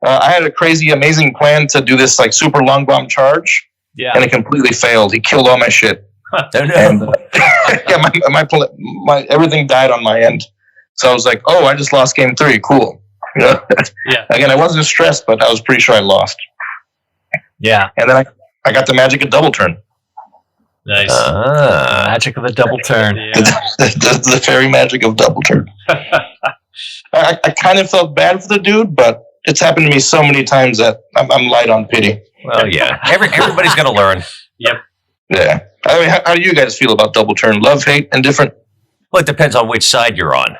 I had a crazy, amazing plan to do this like super long bomb charge, and it completely failed. He killed all my shit. And, my everything died on my end. So I was like, oh, I just lost game 3. Cool. Yeah. Again, I wasn't stressed, but I was pretty sure I lost. Yeah. And then I got the magic of double turn. Nice. Magic of the double turn. Yeah. The fairy magic of double turn. I kind of felt bad for the dude, but it's happened to me so many times that I'm light on pity. Well, yeah. Everybody's going to learn. Yep. Yeah. I mean, how do you guys feel about double turn? Love, hate, indifferent? Well, it depends on which side you're on.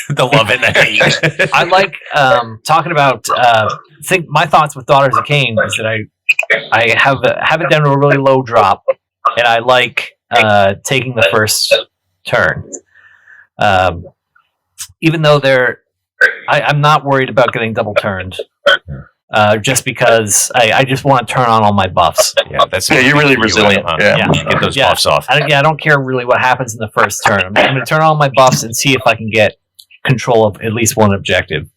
The love and the hate. I like talking about. Think my thoughts with Daughters of Cain is that I have it down to a really low drop, and I like taking the first turn. Even though I'm not worried about getting double turned. Just because I just want to turn on all my buffs. Yeah, you're really resilient. Get those buffs off. I don't care really what happens in the first turn. I'm going to turn on all my buffs and see if I can get control of at least one objective.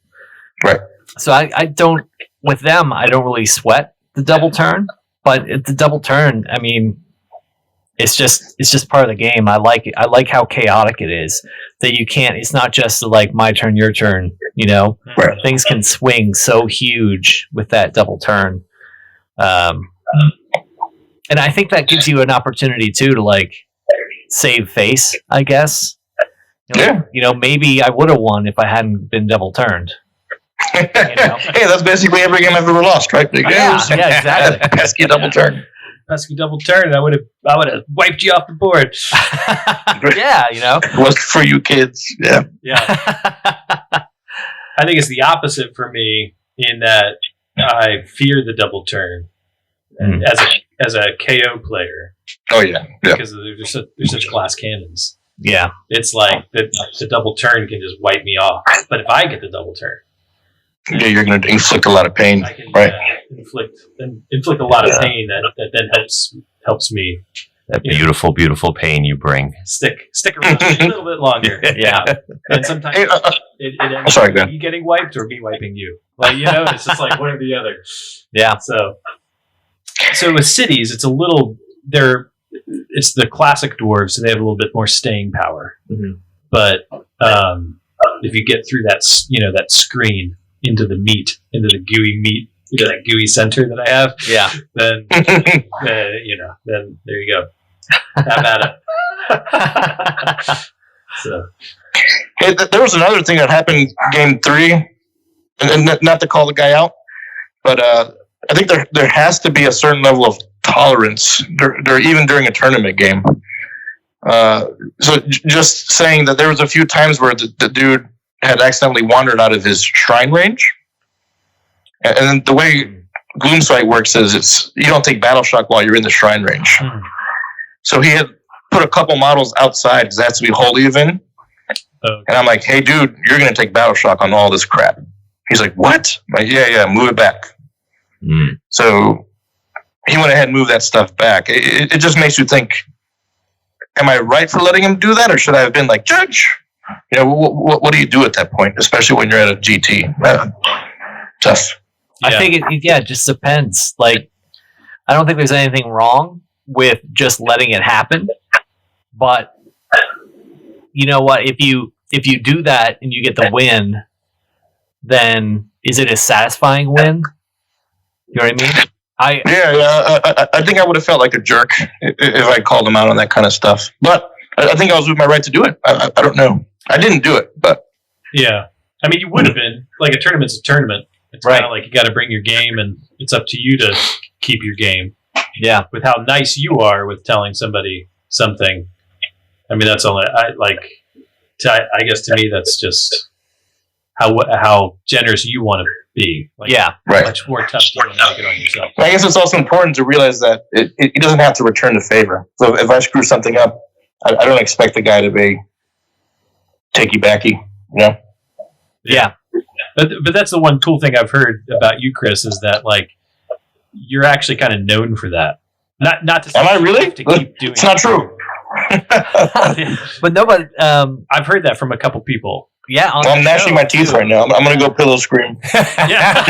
Right. So I don't, with them, I don't really sweat the double turn. But at the double turn, I mean, it's just part of the game. I like it. I like how chaotic it is. That you can't. It's not just like my turn, your turn. You know, Right. things can swing so huge with that double turn. And I think that gives you an opportunity too to like save face, I guess. You know, maybe I would have won if I hadn't been double turned. You know? Hey, that's basically every game I've ever lost, right? Yeah, exactly. Pesky double turn. Pesky double turn, and I would have wiped you off the board. Yeah, you know. It was for you kids. Yeah. Yeah. I think it's the opposite for me in that I fear the double turn as a KO player. Oh yeah. Because they're such glass cannons. Yeah. It's like the double turn can just wipe me off. But if I get the double turn, Yeah, you're going to inflict a lot of pain, I can right? inflict a lot of pain that then helps me That beautiful, beautiful pain you bring. stick around a little bit longer. Yeah. And sometimes Hey, it ends sorry, up go ahead. you getting wiped or me wiping you. Like, you know, it's just like one or the other. Yeah. So with cities, it's it's the classic dwarves, so they have a little bit more staying power. Mhm. But if you get through that screen into the gooey meat, that gooey center that I have, Yeah. then then there you go. Have at it. So Hey, there was another thing that happened game 3, and not to call the guy out, but I think there has to be a certain level of tolerance, even during a tournament game. So just saying that there was a few times where the dude had accidentally wandered out of his shrine range, and then the way Gloomsight works is you don't take battle shock while you're in the shrine range. So he had put a couple models outside because that's to be holy event. Okay. And I'm like, hey, dude, you're going to take battle shock on all this crap. He's like, what? I'm like, yeah, move it back. So he went ahead and moved that stuff back. It just makes you think, am I right for letting him do that? Or should I have been like, Judge, what do you do at that point? Especially when you're at a GT. Tough. I think it just depends. Like, I don't think there's anything wrong with just letting it happen. But you know what? If you do that and you get the win, then is it a satisfying win? You know what I mean? I think I would have felt like a jerk if I called him out on that kind of stuff. But I think I was with my right to do it. I don't know. I didn't do it, but yeah. I mean, you would have been. Like, a tournament's a tournament. It's Right. kind of like you got to bring your game, and it's up to you to keep your game. Yeah. With how nice you are with telling somebody something. I mean, that's only I guess to me that's just how generous you want to be. Like, Yeah. right. much more tough to make it on yourself. I guess it's also important to realize that it doesn't have to return the favor. So if I screw something up, I don't expect the guy to be takey-backy, Yeah. But that's the one cool thing I've heard about you, Chris, is that like you're actually kind of known for that. Not to say Am I you really? have to keep doing It's not true. But no, but I've heard that from a couple people. yeah. On Well, I'm the gnashing show, my teeth too. right now. I'm going to go pillow scream. Yeah.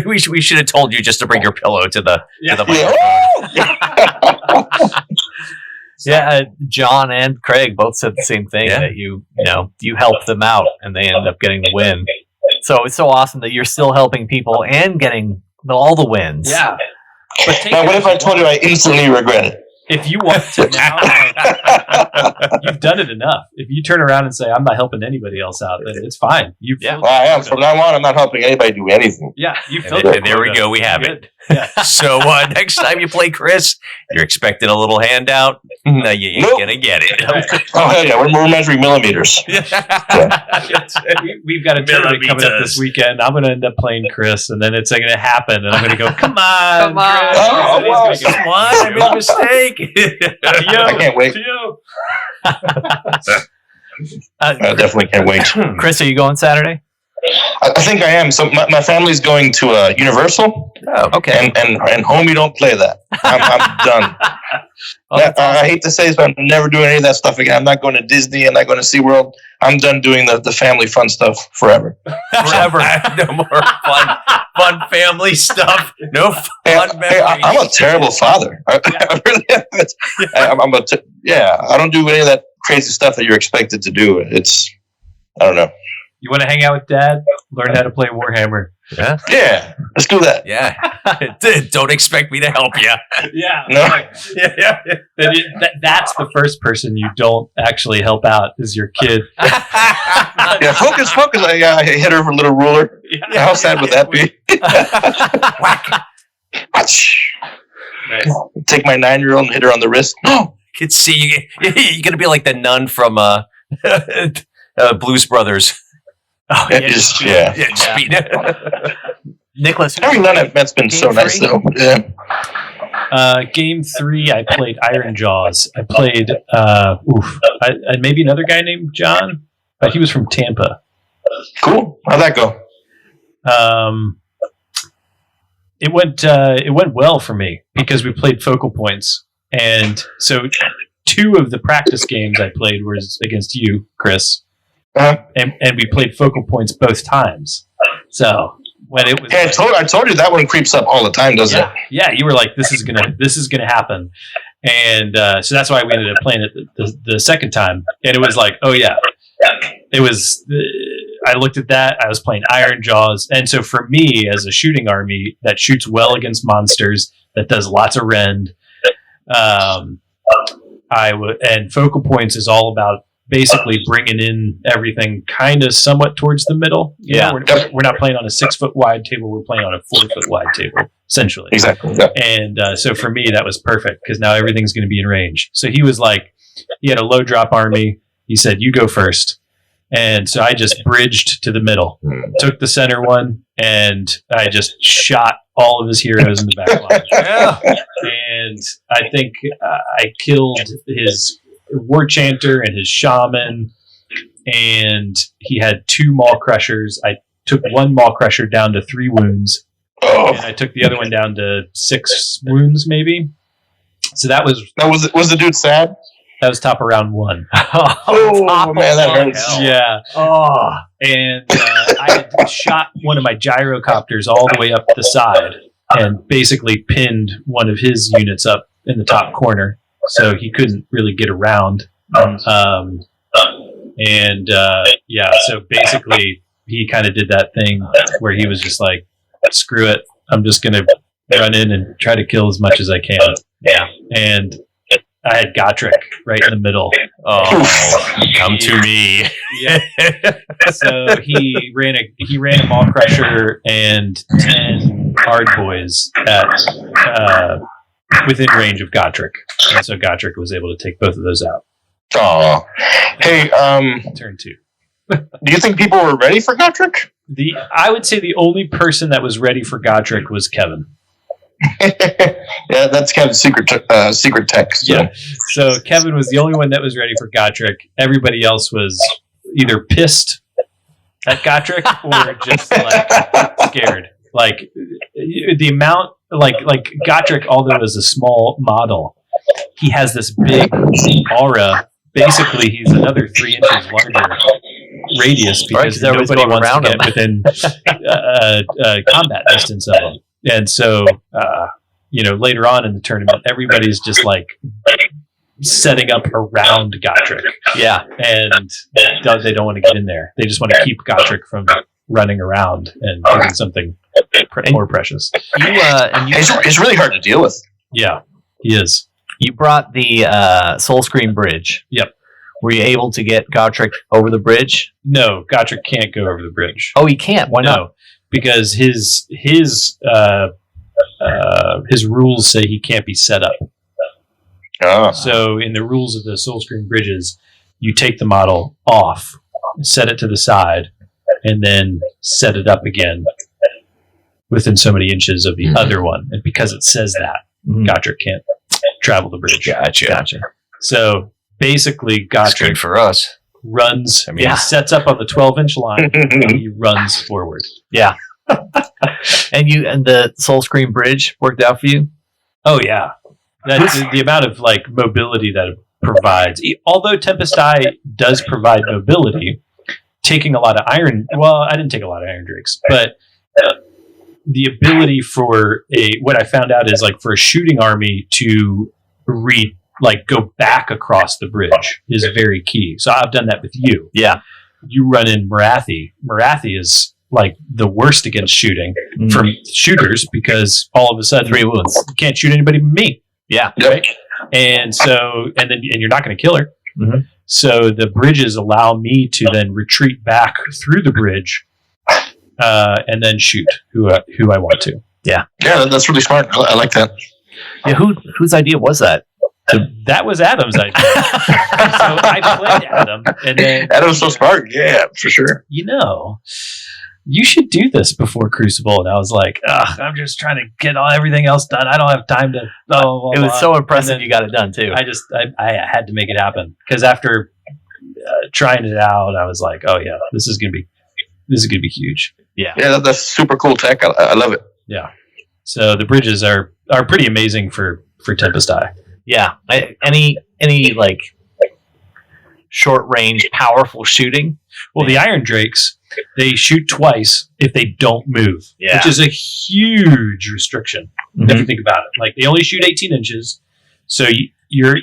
we should have told you just to bring your pillow to the microphone. Yeah, John and Craig both said the same thing, Yeah. that you helped them out and they ended up getting the win. So it's so awesome that you're still helping people and getting all the wins. Yeah. But take Now, it what as if I you told you want. I instantly regret it? If you want to now, like, you've done it enough. If you turn around and say, I'm not helping anybody else out, then it's fine. You've Well, I am. From now on, I'm not helping anybody do anything. Yeah, you filled And it. there we go. We have it. Yeah. So next time you play Chris, you're expecting a little handout. No, you ain't Nope. gonna get it. Oh, hell yeah. We're measuring millimeters. We've got a tournament coming up this weekend. I'm going to end up playing Chris, and then it's going to happen, and I'm going to go, come on, Come on. Chris. Oh, And he's wow. gonna go, Come on, I made a mistake. I can't wait. Theo. I definitely can't wait. Chris, are you going Saturday? I think I am. So my family's going to Universal, Oh, Okay. and homie, don't play that. I'm done. Oh, that's awesome. I hate to say this, but I'm never doing any of that stuff again. I'm not going to Disney. I'm not going to SeaWorld. I'm done doing the family fun stuff forever. forever. No more fun. fun family stuff. No fun memories. I'm a terrible father. I really am. I don't do any of that crazy stuff that you're expected to do. I don't know. You want to hang out with Dad? Learn how to play Warhammer. Yeah, let's do that. Yeah. Don't expect me to help you. Yeah. No. That's the first person you don't actually help out is your kid. Yeah, focus. I hit her with a little ruler. Yeah. How sad would that be? Whack. Nice. Take my 9-year-old and hit her on the wrist. No. I could see you. You're going to be like the nun from Blues Brothers. Oh, Yeah. Nicholas, Every nun I've met's been so nice, though. Yeah. Game 3, I played Iron Jaws. I played, maybe another guy named John. He was from Tampa. Cool. How'd that go? It went well for me because we played focal points, and so 2 of the practice games I played was against you, Chris, and we played focal points both times. So when it was, I told you that one creeps up all the time, doesn't it? Yeah, you were like, this is gonna happen, and so that's why we ended up playing it the second time, and it was like, oh yeah, it was. I looked at that. I was playing Iron Jaws, and so for me, as a shooting army that shoots well against monsters, that does lots of rend, and focal points is all about basically bringing in everything kind of somewhat towards the middle. We're not playing on a 6-foot wide table. We're playing on a 4-foot wide table, essentially. Exactly. Yeah. And so for me, that was perfect because now everything's going to be in range. So he was like, he had a low drop army. He said, you go first. And so I just bridged to the middle, took the center one, and I just shot all of his heroes in the back line. And I think I killed his war chanter and his shaman, and he had 2 maul crushers. I took 1 maul crusher down to 3 wounds, and I took the other one down to 6 wounds, maybe. So that was. Now, was the dude sad? That was top of round 1. Oh man, that hurts. Yeah. Oh. And I had shot one of my gyrocopters all the way up the side and basically pinned one of his units up in the top corner, so he couldn't really get around. So basically he kind of did that thing where he was just like, screw it, I'm just going to run in and try to kill as much as I can. Yeah. And I had Gotrek right in the middle. Oh, come to me. Yeah. So he ran a maul crusher and 10 hard boys at within range of Gotrek, and so Gotrek was able to take both of those out. Oh, hey, Turn 2. Do you think people were ready for Gotrek? I would say the only person that was ready for Gotrek was Kevin. Yeah, that's Kevin's secret text. So. Yeah, so Kevin was the only one that was ready for Gotrek. Everybody else was either pissed at Gotrek or just like scared. Like the amount, like Gotrek, although it was a small model, he has this big aura. Basically, he's another 3 inches larger radius because nobody wants to get within combat distance of him. And so, later on in the tournament, everybody's just like setting up around Gotrek. Yeah. And they don't want to get in there. They just want to keep Gotrek from running around and doing something more precious. He's really hard to deal with. Yeah, he is. You brought the Soul Screen Bridge. Yep. Were you able to get Gotrek over the bridge? No, Gotrek can't go over the bridge. Oh, he can't? Why not? No, because his rules say he can't be set up. So in the rules of the Soul Screen Bridges, you take the model off, set it to the side, and then set it up again within so many inches of the other one. And because it says that, Gotrek can't travel the bridge. Gotcha. So basically, That's good Gotrek for us. runs. He sets up on the 12-inch line, and he runs forward. Yeah. And the Soul Screen Bridge worked out for you? Oh yeah, the amount of like mobility that it provides. Although Tempest Eye does provide mobility, taking a lot of iron. Well, I didn't take a lot of iron drakes, but the ability for what I found out is like for a shooting army to go back across the bridge is very key. So I've done that with you. Yeah. You run in Marathi. Marathi is like the worst against shooting from shooters because all of a sudden 3 wounds. You can't shoot anybody but me. Yeah. Right. And you're not going to kill her. Mm-hmm. So the bridges allow me to then retreat back through the bridge and then shoot who I want to. Yeah. Yeah, that's really smart. I like that. Yeah. Whose idea was that? That was Adam's idea. So I played Adam, and then Adam's so smart. Yeah, for sure. You should do this before Crucible. And I was like, I'm just trying to get everything else done. I don't have time to. It was so impressive you got it done too. I had to make it happen because after trying it out, I was like, oh yeah, this is gonna be huge. Yeah, yeah, that's super cool tech. I love it. Yeah. So the bridges are pretty amazing for Tempest Eye. Yeah. Any like short range, powerful shooting? Well, the Iron Drakes, they shoot twice if they don't move, which is a huge restriction if you think about it. Like they only shoot 18 inches, so you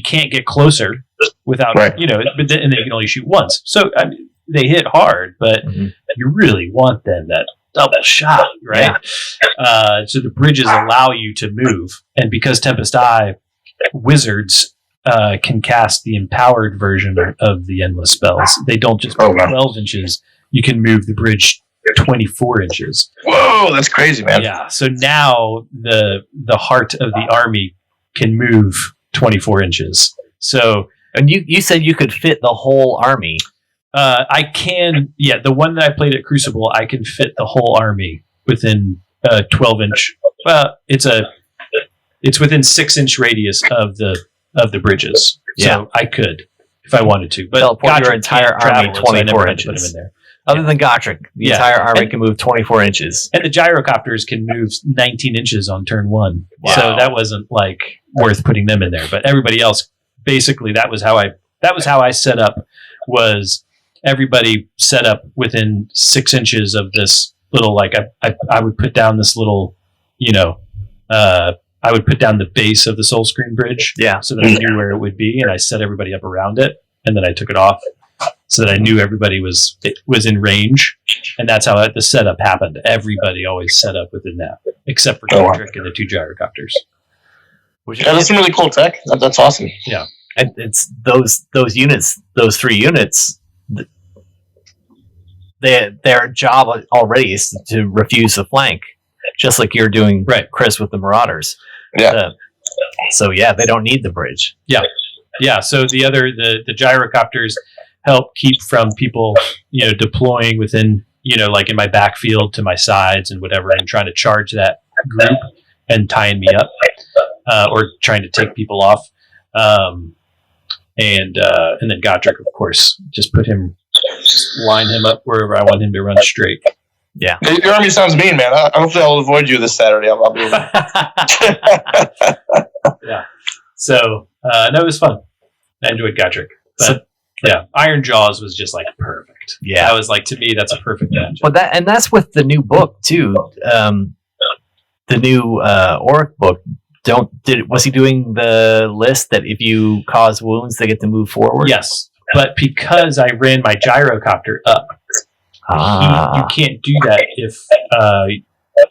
can't get closer without but then you can only shoot once. So I mean, they hit hard, but you really want them that double shot, right? Yeah. So the bridges allow you to move, and because Tempest Eye wizards can cast the empowered version of the endless spells. They don't just move 12 inches. You can move the bridge 24 inches. Whoa, that's crazy, man. Yeah. So now the heart of the army can move 24 inches. So, and you said you could fit the whole army. I can. Yeah, the one that I played at Crucible, I can fit the whole army within 12 inch. Well, it's within 6-inch radius of the bridges. So I could if I wanted to. But teleport your entire army 24 inches. Put him in there. Other than Gotrek, the entire army can move 24 inches. And the gyrocopters can move 19 inches on turn 1. Wow. So that wasn't like worth putting them in there. But everybody else, basically, that was how I set up. Was everybody set up within 6 inches of this little, like I would put down this little, I would put down the base of the Soul Screen bridge, so that I knew where it would be, and I set everybody up around it, and then I took it off so that I knew everybody was in range, and that's how the setup happened. Everybody always set up within that, except for Gotrek and the 2 gyrocopters. That's some really cool tech. That's awesome. Yeah, and it's those units, those 3 units. Their job already is to refuse the flank, just like you're doing, Chris, with the Marauders. Yeah. They don't need the bridge. Yeah. So the gyrocopters help keep from people, deploying within, like in my backfield to my sides and whatever, and trying to charge that group and tying me up, or trying to take people off. And then Gotrek, of course, just line him up wherever I want him to run straight. Yeah. Your army sounds mean, man. Hopefully I'll avoid you this Saturday. I'll be Yeah. So, no, it was fun. I enjoyed Gotrek. But, Iron Jaws was just like perfect. Yeah. That was like, to me, that's a perfect match. But that's with the new book, too. The new Auric book. Was he doing the list that if you cause wounds, they get to move forward? Yes. But because I ran my gyrocopter up, you can't do that if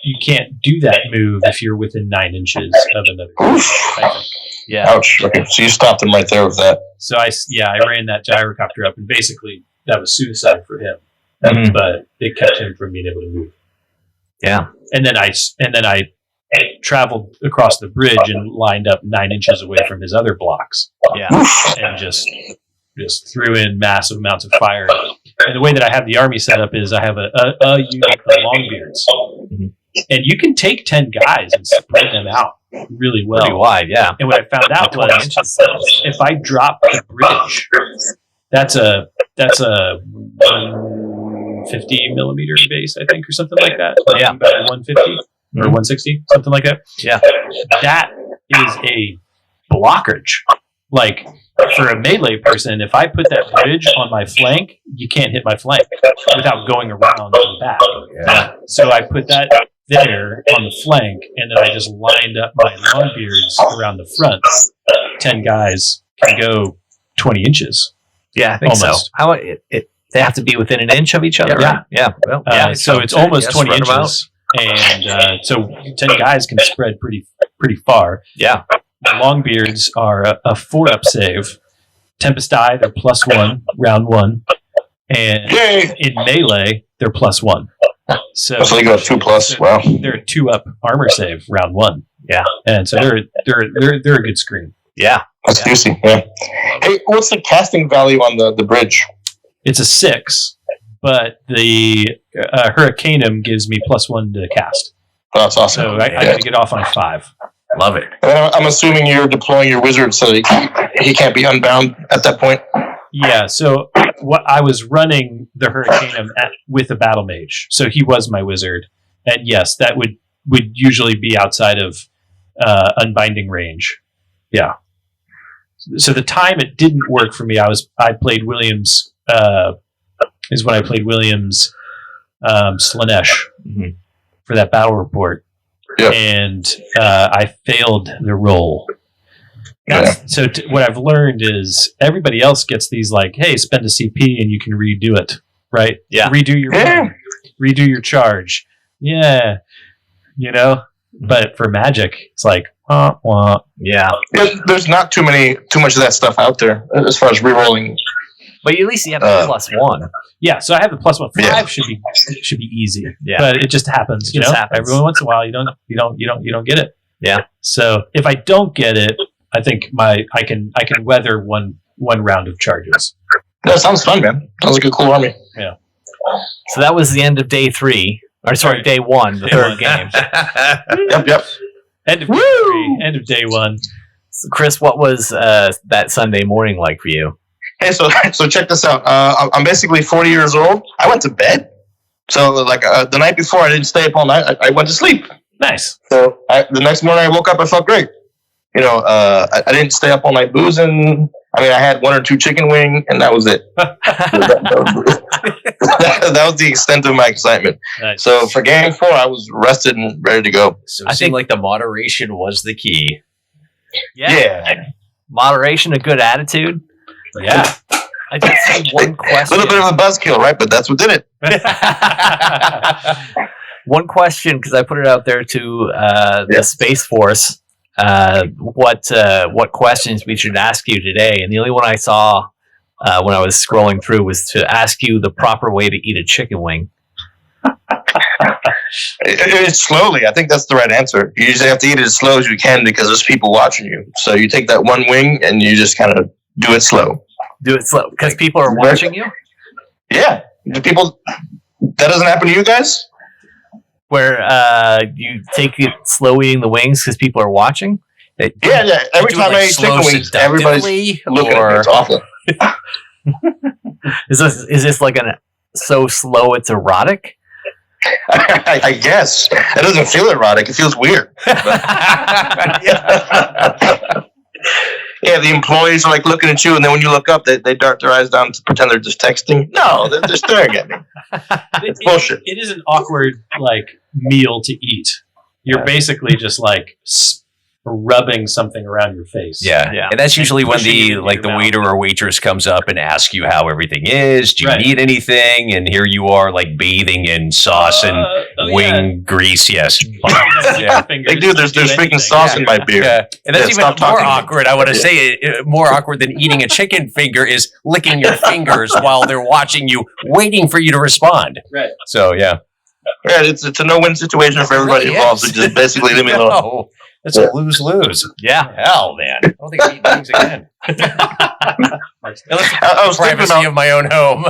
you can't do that move if you're within 9 inches of another. I think. Yeah. Ouch. Okay, so you stopped him right there with that. So I ran that gyrocopter up, and basically that was suicide for him. But it kept him from being able to move. Yeah. And then I traveled across the bridge and lined up 9 inches away from his other blocks. Yeah. And just threw in massive amounts of fire. And the way that I have the army set up is I have a unit of Longbeards. And you can take 10 guys and spread them out really well. Pretty wide, yeah. And what I found out was if I drop the bridge, that's a 150 millimeter base, I think, or something like that. Yeah. About 150 or 160, something like that. Yeah. That is a blockage. Like, for a melee person, if I put that bridge on my flank, you can't hit my flank without going around to the back. Yeah. So I put that there on the flank, and then I just lined up my longbeards around the front. 10 guys can go 20 inches. Yeah, I think Almost. so. How they have to be within an inch of each other, Yeah. right? Yeah. Well, So it's almost 20 roundabout. inches. And so 10 guys can spread pretty far. Yeah. The Longbeards are a 4-up save. Tempest Eye, they're +1, round 1. And Yay! in melee, they're +1. So you got 2+. Wow. They're a 2-up armor save, round 1. Yeah. And so they're a good screen. Yeah. That's juicy. Yeah. Hey, what's the casting value on the bridge? It's a 6, but the Hurricanum gives me +1 to cast. Oh, that's awesome. So I got to get off on a 5. Love it. And I'm assuming you're deploying your wizard so that he can't be unbound at that point. Yeah, so what I was running the Hurricanum with a battle mage, so he was my wizard, and yes, that would usually be outside of unbinding range. Yeah. So the time it didn't work for me, I played Williams. Is when I played Williams Slanesh for that battle report, and I failed the roll. So what I've learned is everybody else gets these like, hey, spend a CP and you can redo it, right? Yeah. Redo your run, redo your charge. Yeah. But for Magic, it's like, Yeah. There's not too much of that stuff out there as far as rerolling. But at least you have a +1. Yeah, so I have the +1. 5 should be easy. Yeah. But it just happens, It just happens. Every once in a while you don't get it. Yeah. So if I don't get it, I think I can weather one round of charges. That sounds fun, man. Sounds like a cool army. Yeah. So that was the end of day 3. Or sorry, day 1, the third game. Yep. End of day 3, end of day 1. So Chris, what was that Sunday morning like for you? Hey, so check this out. I'm basically 40 years old. I went to bed. So the night before, I didn't stay up all night. I went to sleep. Nice. So the next morning I woke up, I felt great. I didn't stay up all night boozing. I mean, I had 1 or 2 chicken wing, and that was it. that was the extent of my excitement. Nice. So for game 4, I was rested and ready to go. So I it seemed like the moderation was the key. Yeah. Moderation, a good attitude. Yeah. I just had one A question. little bit of a buzzkill, right? But that's what did it. One question, because I put it out there to the Space Force. What questions we should ask you today? And the only one I saw when I was scrolling through was to ask you the proper way to eat a chicken wing. It's slowly. I think that's the right answer. You usually have to eat it as slow as you can because there's people watching you. So you take that one wing and you just kind of do it slow. Do it slow because people are watching you. Yeah, people. That doesn't happen to you guys. Where you take it slow eating the wings because people are watching. Yeah. Every time I eat chicken wings, everybody's looking at me. It's awful. Is this like so slow it's erotic? I guess it doesn't feel erotic. It feels weird. Yeah, the employees are like looking at you, and then when you look up, they dart their eyes down to pretend they're just texting. No, they're staring at me. It's bullshit. It is an awkward meal to eat. You're basically just rubbing something around your face. Yeah. And that's usually when the waiter or waitress comes up and asks you how everything is. Do you need anything? And here you are bathing in sauce and wing grease. Yes. They do. There's freaking sauce in my beer. Yeah. And that's even more awkward. I want to say more awkward than eating a chicken finger is licking your fingers while they're watching you, waiting for you to respond. Right. So, yeah. Yeah, it's a no-win situation for everybody involved. So just basically leave me alone. No. It's a lose-lose. Yeah. Hell, man. I don't think I'm eating things again. I was thinking Privacy about of my own home.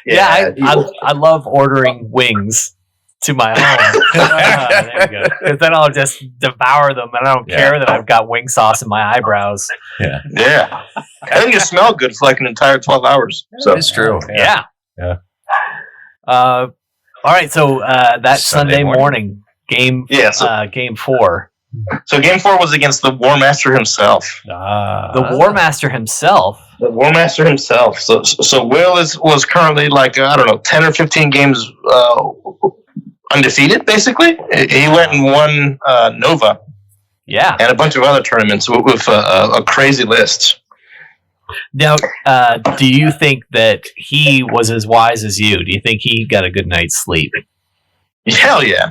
I love ordering wings to my home. There you go. Because then I'll just devour them, and I don't care that I've got wing sauce in my eyebrows. Yeah. I think you smell good for an entire 12 hours. So it's true. Yeah. All right. So that Sunday morning game, game 4. So game 4 was against the War Master himself. The War Master himself. The War Master himself. So Will was currently like, I don't know, 10 or 15 games undefeated, basically. He went and won Nova. Yeah. And a bunch of other tournaments with a crazy list. Now, do you think that he was as wise as you? Do you think he got a good night's sleep? Hell yeah.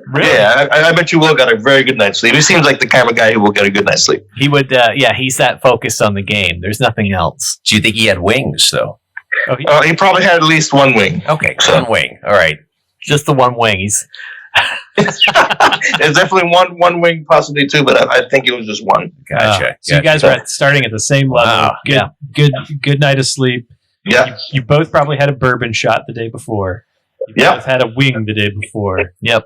Really? Yeah, I bet you Will got a very good night's sleep. He seems like the kind of guy who will get a good night's sleep. He would, he's that focused on the game. There's nothing else. Do you think he had wings, though? He probably had at least one wing. Okay, one wing. All right. Just the one wing. There's definitely one wing, possibly two, but I think it was just one. Gotcha. So you guys were starting at the same level. Wow. Good night of sleep. Yeah. You both probably had a bourbon shot the day before. You both had a wing the day before. Yep.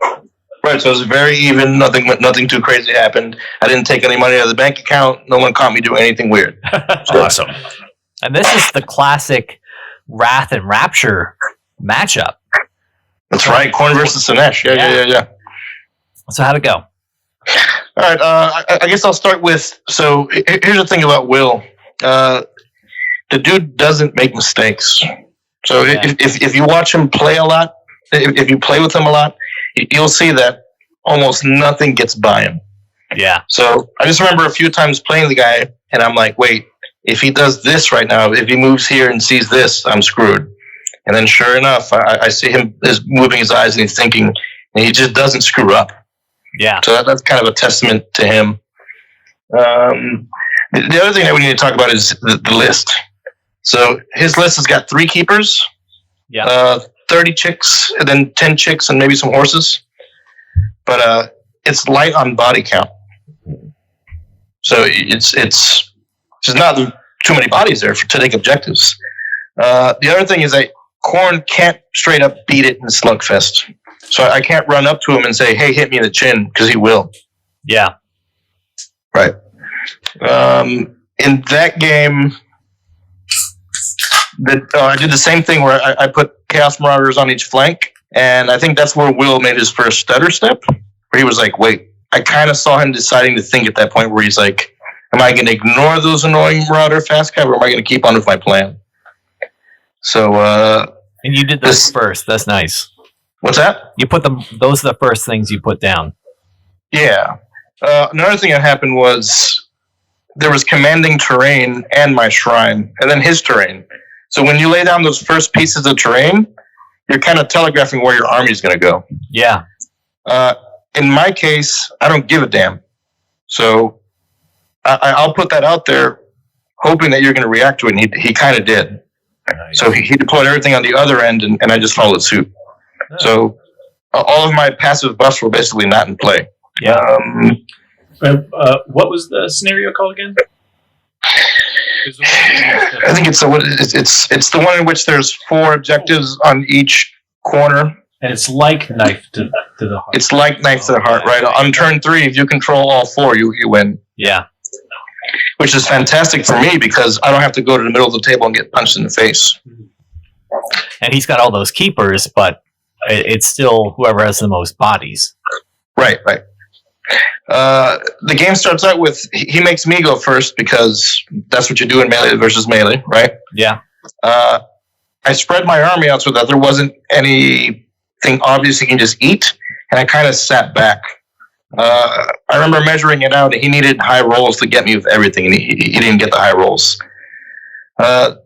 Right, so it was very even. Nothing too crazy happened. I didn't take any money out of the bank account. No one caught me doing anything weird. Awesome. And this is the classic Wrath and Rapture matchup. That's right, Khorne versus Sinesh. Yeah. So how'd it go? All right, I guess I'll start with. So here's the thing about Will. The dude doesn't make mistakes. So if you watch him play a lot, if you play with him a lot, you'll see that almost nothing gets by him. Yeah. So I just remember a few times playing the guy, and I'm like, wait, if he does this right now, if he moves here and sees this, I'm screwed. And then sure enough, I see him moving his eyes and he's thinking, and he just doesn't screw up. Yeah. So that's kind of a testament to him. The other thing that we need to talk about is the list. So his list has got 3 keepers, 30 chicks, and then 10 chicks and maybe some horses. But it's light on body count. So it's just not too many bodies there to take objectives. The other thing is that Khorne can't straight up beat it in Slugfest. So I can't run up to him and say, hey, hit me in the chin, because he will. Yeah. Right. In that game, I did the same thing where I put Chaos Marauders on each flank, and I think that's where Will made his first stutter step, where he was like, wait, I kind of saw him deciding to think at that point where he's like, am I going to ignore those annoying Marauder fast cap, or am I going to keep on with my plan? So, and you did this first. That's nice. What's that? You put them. Those are the first things you put down. Yeah. Another thing that happened was there was commanding terrain and my shrine, and then his terrain. So when you lay down those first pieces of terrain, you're kind of telegraphing where your army is going to go. Yeah. In my case, I don't give a damn. So I'll put that out there, hoping that you're going to react to it, and he kind of did. Nice. So he deployed everything on the other end, and I just followed suit. Oh. So all of my passive buffs were basically not in play. Yeah. What was the scenario called again? I think it's the one in which there's 4 objectives on each corner. And it's like knife to the heart. It's like knife to the heart, right? On turn 3, if you control all 4, you win. Yeah. Which is fantastic for me because I don't have to go to the middle of the table and get punched in the face. And he's got all those keepers, but it's still whoever has the most bodies. Right. The game starts out with he makes me go first because that's what you do in melee versus melee, right? Yeah. I spread my army out so that there wasn't anything obvious he can just eat, and I kind of sat back. I remember measuring it out. He needed high rolls to get me with everything, and he didn't get the high rolls. The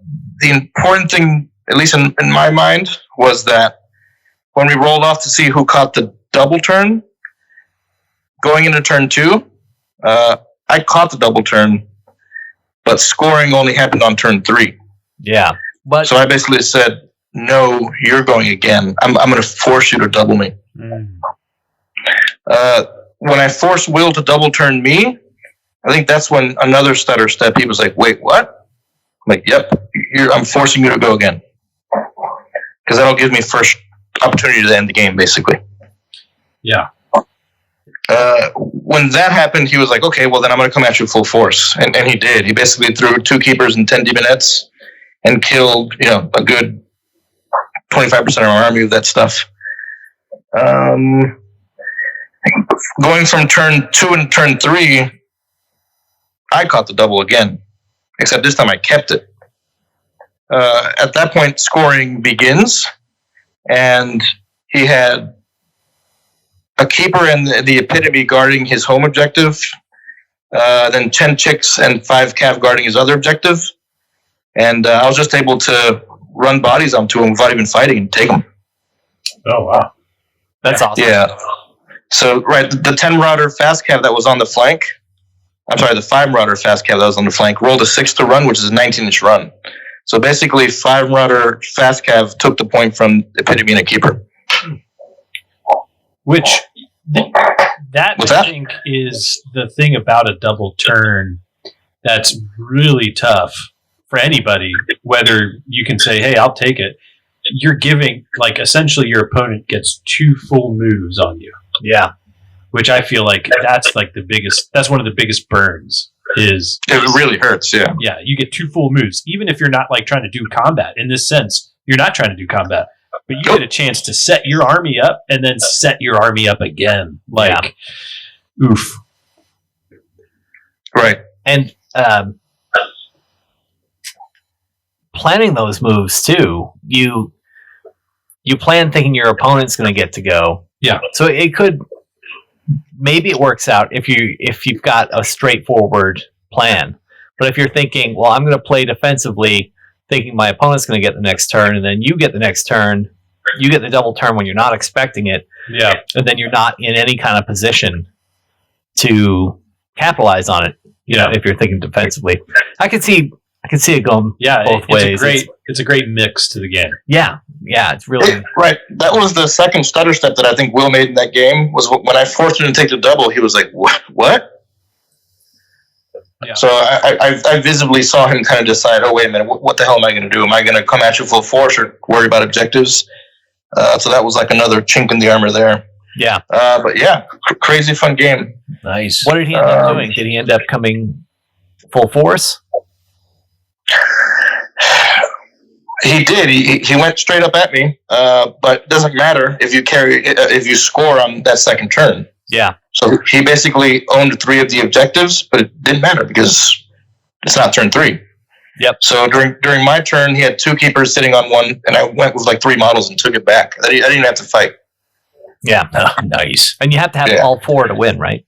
important thing, at least in my mind, was that when we rolled off to see who caught the double turn, going into turn 2, I caught the double turn, but scoring only happened on turn 3. Yeah. So I basically said, no, you're going again. I'm going to force you to double me. When I forced Will to double turn me, I think that's when another stutter step, he was like, wait, what? I'm like, yep, I'm forcing you to go again. Because that'll give me first opportunity to end the game, basically. Yeah. When that happened, he was like, okay, well, then I'm going to come at you full force. And he did. He basically threw 2 keepers and 10 demonettes and killed, a good 25% of our army with that stuff. going from turn 2 and turn 3, I caught the double again, except this time I kept it. At that point, scoring begins, and he had a keeper and the epitome guarding his home objective, then 10 chicks and 5 cav guarding his other objective, and I was just able to run bodies onto him without even fighting and take them. Oh, wow. That's awesome. Yeah. So, right, the 10 Marauder fast cav that was on the flank, the 5 Marauder fast cav that was on the flank, rolled a 6 to run, which is a 19-inch run. So basically, 5 Marauder fast cav took the point from Epitome and a keeper. Which, that I think is the thing about a double turn that's really tough for anybody, whether you can say, hey, I'll take it. You're giving, like, essentially your opponent gets 2 full moves on you. Yeah. Which I feel like that's like that's one of the biggest burns. It really hurts, yeah. Yeah, you get 2 full moves. Even if you're not like trying to do combat. In this sense, you're not trying to do combat. But you get a chance to set your army up and then set your army up again. Oof. Right. And planning those moves too, you plan thinking your opponent's going to get to go. Yeah. So maybe it works out if you've got a straightforward plan. But if you're thinking, well, I'm going to play defensively, thinking my opponent's going to get the next turn, and then you get the next turn, you get the double turn when you're not expecting it. Yeah. And then you're not in any kind of position to capitalize on it. You know, if you're thinking defensively, I can see it going both ways. It's a great mix to the game. Yeah, it's really right. That was the second stutter step that I think Will made in that game. Was when I forced him to take the double, he was like, "What?" Yeah. So I visibly saw him kind of decide, "Oh, wait a minute, what the hell am I going to do? Am I going to come at you full force or worry about objectives?" So that was like another chink in the armor there. Yeah. But yeah, crazy fun game. Nice. What did he end up doing? Did he end up coming full force? He did. He went straight up at me. But it doesn't matter if you score on that second turn. Yeah. So he basically owned 3 of the objectives, but it didn't matter because it's not turn 3. Yep. So during my turn, he had 2 keepers sitting on one, and I went with like 3 models and took it back. I didn't even have to fight. Yeah. Oh, nice. And you have to have all 4 to win, right?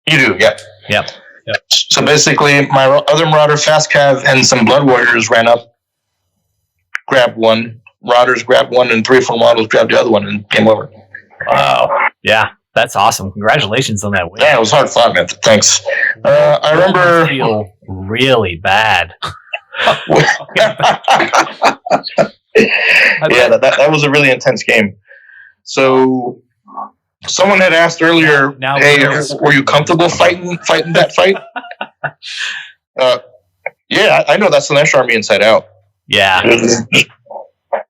You do, yeah. Yep. So basically, my other Marauder fast cav and some Blood Warriors ran up, grabbed one. Marauders grabbed one, and 3 full models grabbed the other one, and came over. Wow. Yeah, that's awesome. Congratulations on that win. Yeah, it was hard fought, man. Thanks. I remember. I feel really bad. Yeah, that was a really intense game. So someone had asked earlier, "Hey, were you comfortable fighting that fight?" Yeah, I know that's the Slanesh army inside out. Yeah,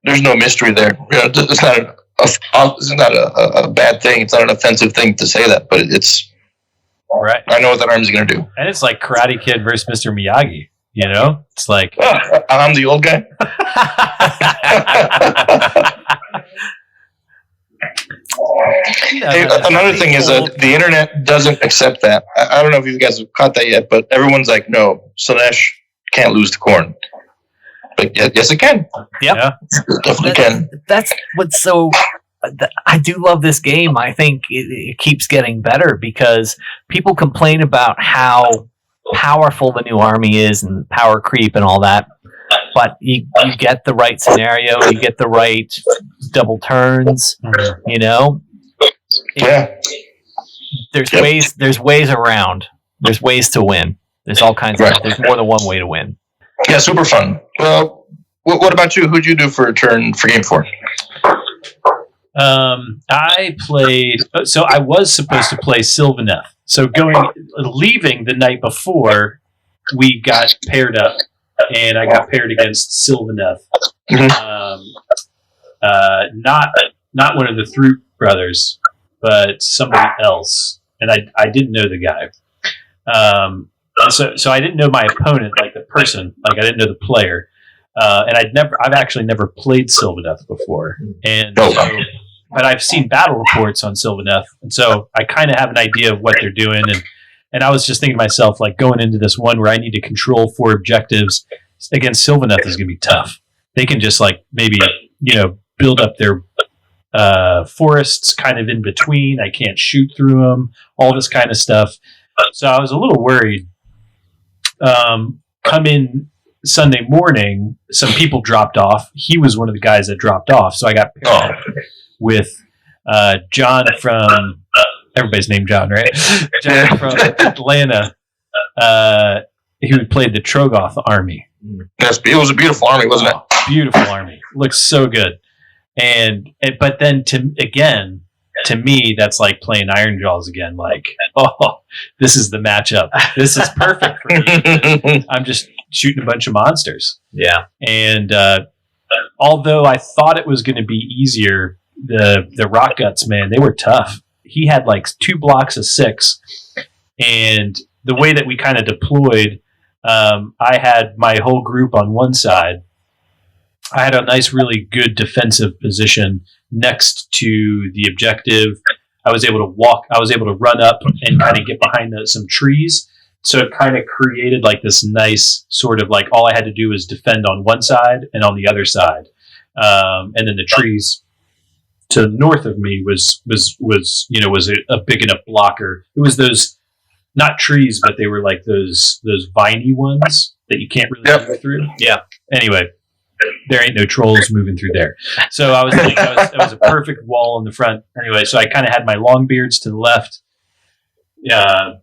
there's no mystery there. It's not a bad thing. It's not an offensive thing to say that, but it's right. I know what that army's going to do. And it's like Karate Kid versus Mr. Miyagi. You know, it's like I'm the old guy. Hey, another thing is that the internet doesn't accept that. I don't know if you guys have caught that yet, but everyone's like, "No, Slanesh can't lose to Khorne." But yes, it can. Yep. Yeah. It definitely can. That's what's so. I do love this game. I think it keeps getting better because people complain about how powerful the new army is and power creep and all that. But you get the right scenario, you get the right double turns, you know? Yeah. There's ways around. There's ways to win. There's all kinds of there's more than one way to win. Yeah, super fun. Well, what about you? Who'd you do for a turn for game 4? I played. So I was supposed to play Sylvaneth. So leaving the night before, we got paired up, and I got paired against Sylvaneth. Mm-hmm. Not one of the Throop brothers, but somebody else, and I didn't know the guy. So I didn't know my opponent, like the person, like I didn't know the player, and I've actually never played Sylvaneth before, and so but I've seen battle reports on Sylvaneth, and so I kind of have an idea of what they're doing. And I was just thinking to myself, like, going into this one where I need to control 4 objectives against Sylvaneth is going to be tough. They can just, like, maybe, build up their forests kind of in between. I can't shoot through them, all this kind of stuff. So I was a little worried. Come in Sunday morning, some people dropped off. He was one of the guys that dropped off. So I got paired up with John from... everybody's named John, right? John from Atlanta, who played the Trogoth army. Yes, it was a beautiful army, wasn't it? Beautiful army. Looks so good. But then to me, that's like playing Iron Jaws again. Like, this is the matchup. This is perfect for me. I'm just shooting a bunch of monsters. Yeah. And although I thought it was going to be easier, the Rock Guts, man, they were tough. He had like 2 blocks of 6, and the way that we kind of deployed, I had my whole group on one side. I had a nice, really good defensive position next to the objective. I was able to walk. I was able to run up and kind of get behind some trees. So it kind of created like this nice sort of like all I had to do was defend on one side and on the other side, and then the trees to the north of me was a big enough blocker. It was those, not trees, but they were like those viney ones that you can't really move through. Yeah. Anyway, there ain't no trolls moving through there. So I was like, it was a perfect wall in the front. Anyway, so I kind of had my long beards to the left, my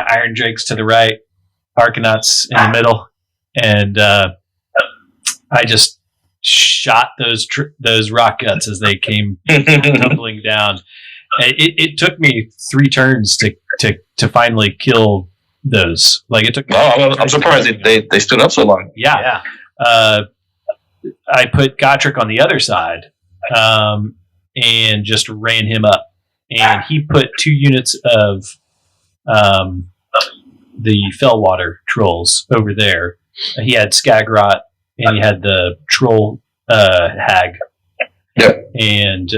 Iron Drakes to the right, Arcanauts in the middle, and I just shot those Rock Guts as they came tumbling down. It took me 3 turns to finally kill those. Like it took. I'm surprised they stood up so long. Yeah. I put Gotrek on the other side, and just ran him up, and he put 2 units of the Fellwater trolls over there. He had Skagrot, and he had the troll hag. Yep. And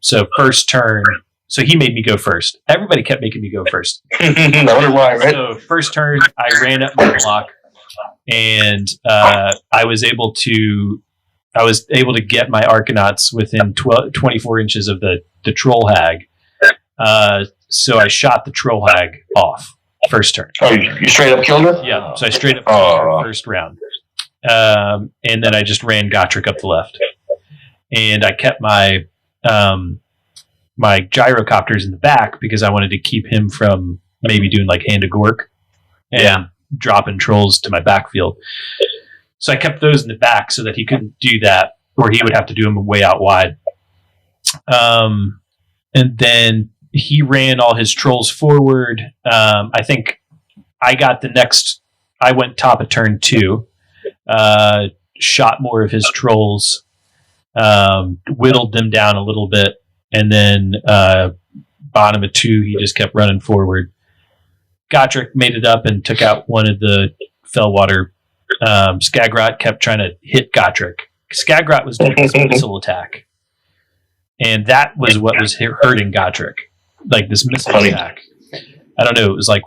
so first turn, so he made me go first. Everybody kept making me go first. I wonder why, right? So first turn, I ran up my block, and I was able to get my Arcanauts within 24 inches of the troll hag. So I shot the troll hag off first turn. Oh, you straight up killed her? Yeah. So I straight up killed her first round. And then I just ran Gotrek up the left. And I kept my my gyrocopters in the back because I wanted to keep him from maybe doing like Hand of Gork and dropping trolls to my backfield. So I kept those in the back so that he couldn't do that, or he would have to do them way out wide. And then he ran all his trolls forward. I think I got I went top of turn 2, shot more of his trolls, whittled them down a little bit, and then bottom of 2, he just kept running forward. Gotrek made it up and took out one of the Fellwater. Skagrot kept trying to hit Gotrek. Skagrot was doing his missile attack, and that was what was hurting Gotrek. Like this missile attack. I don't know. It was like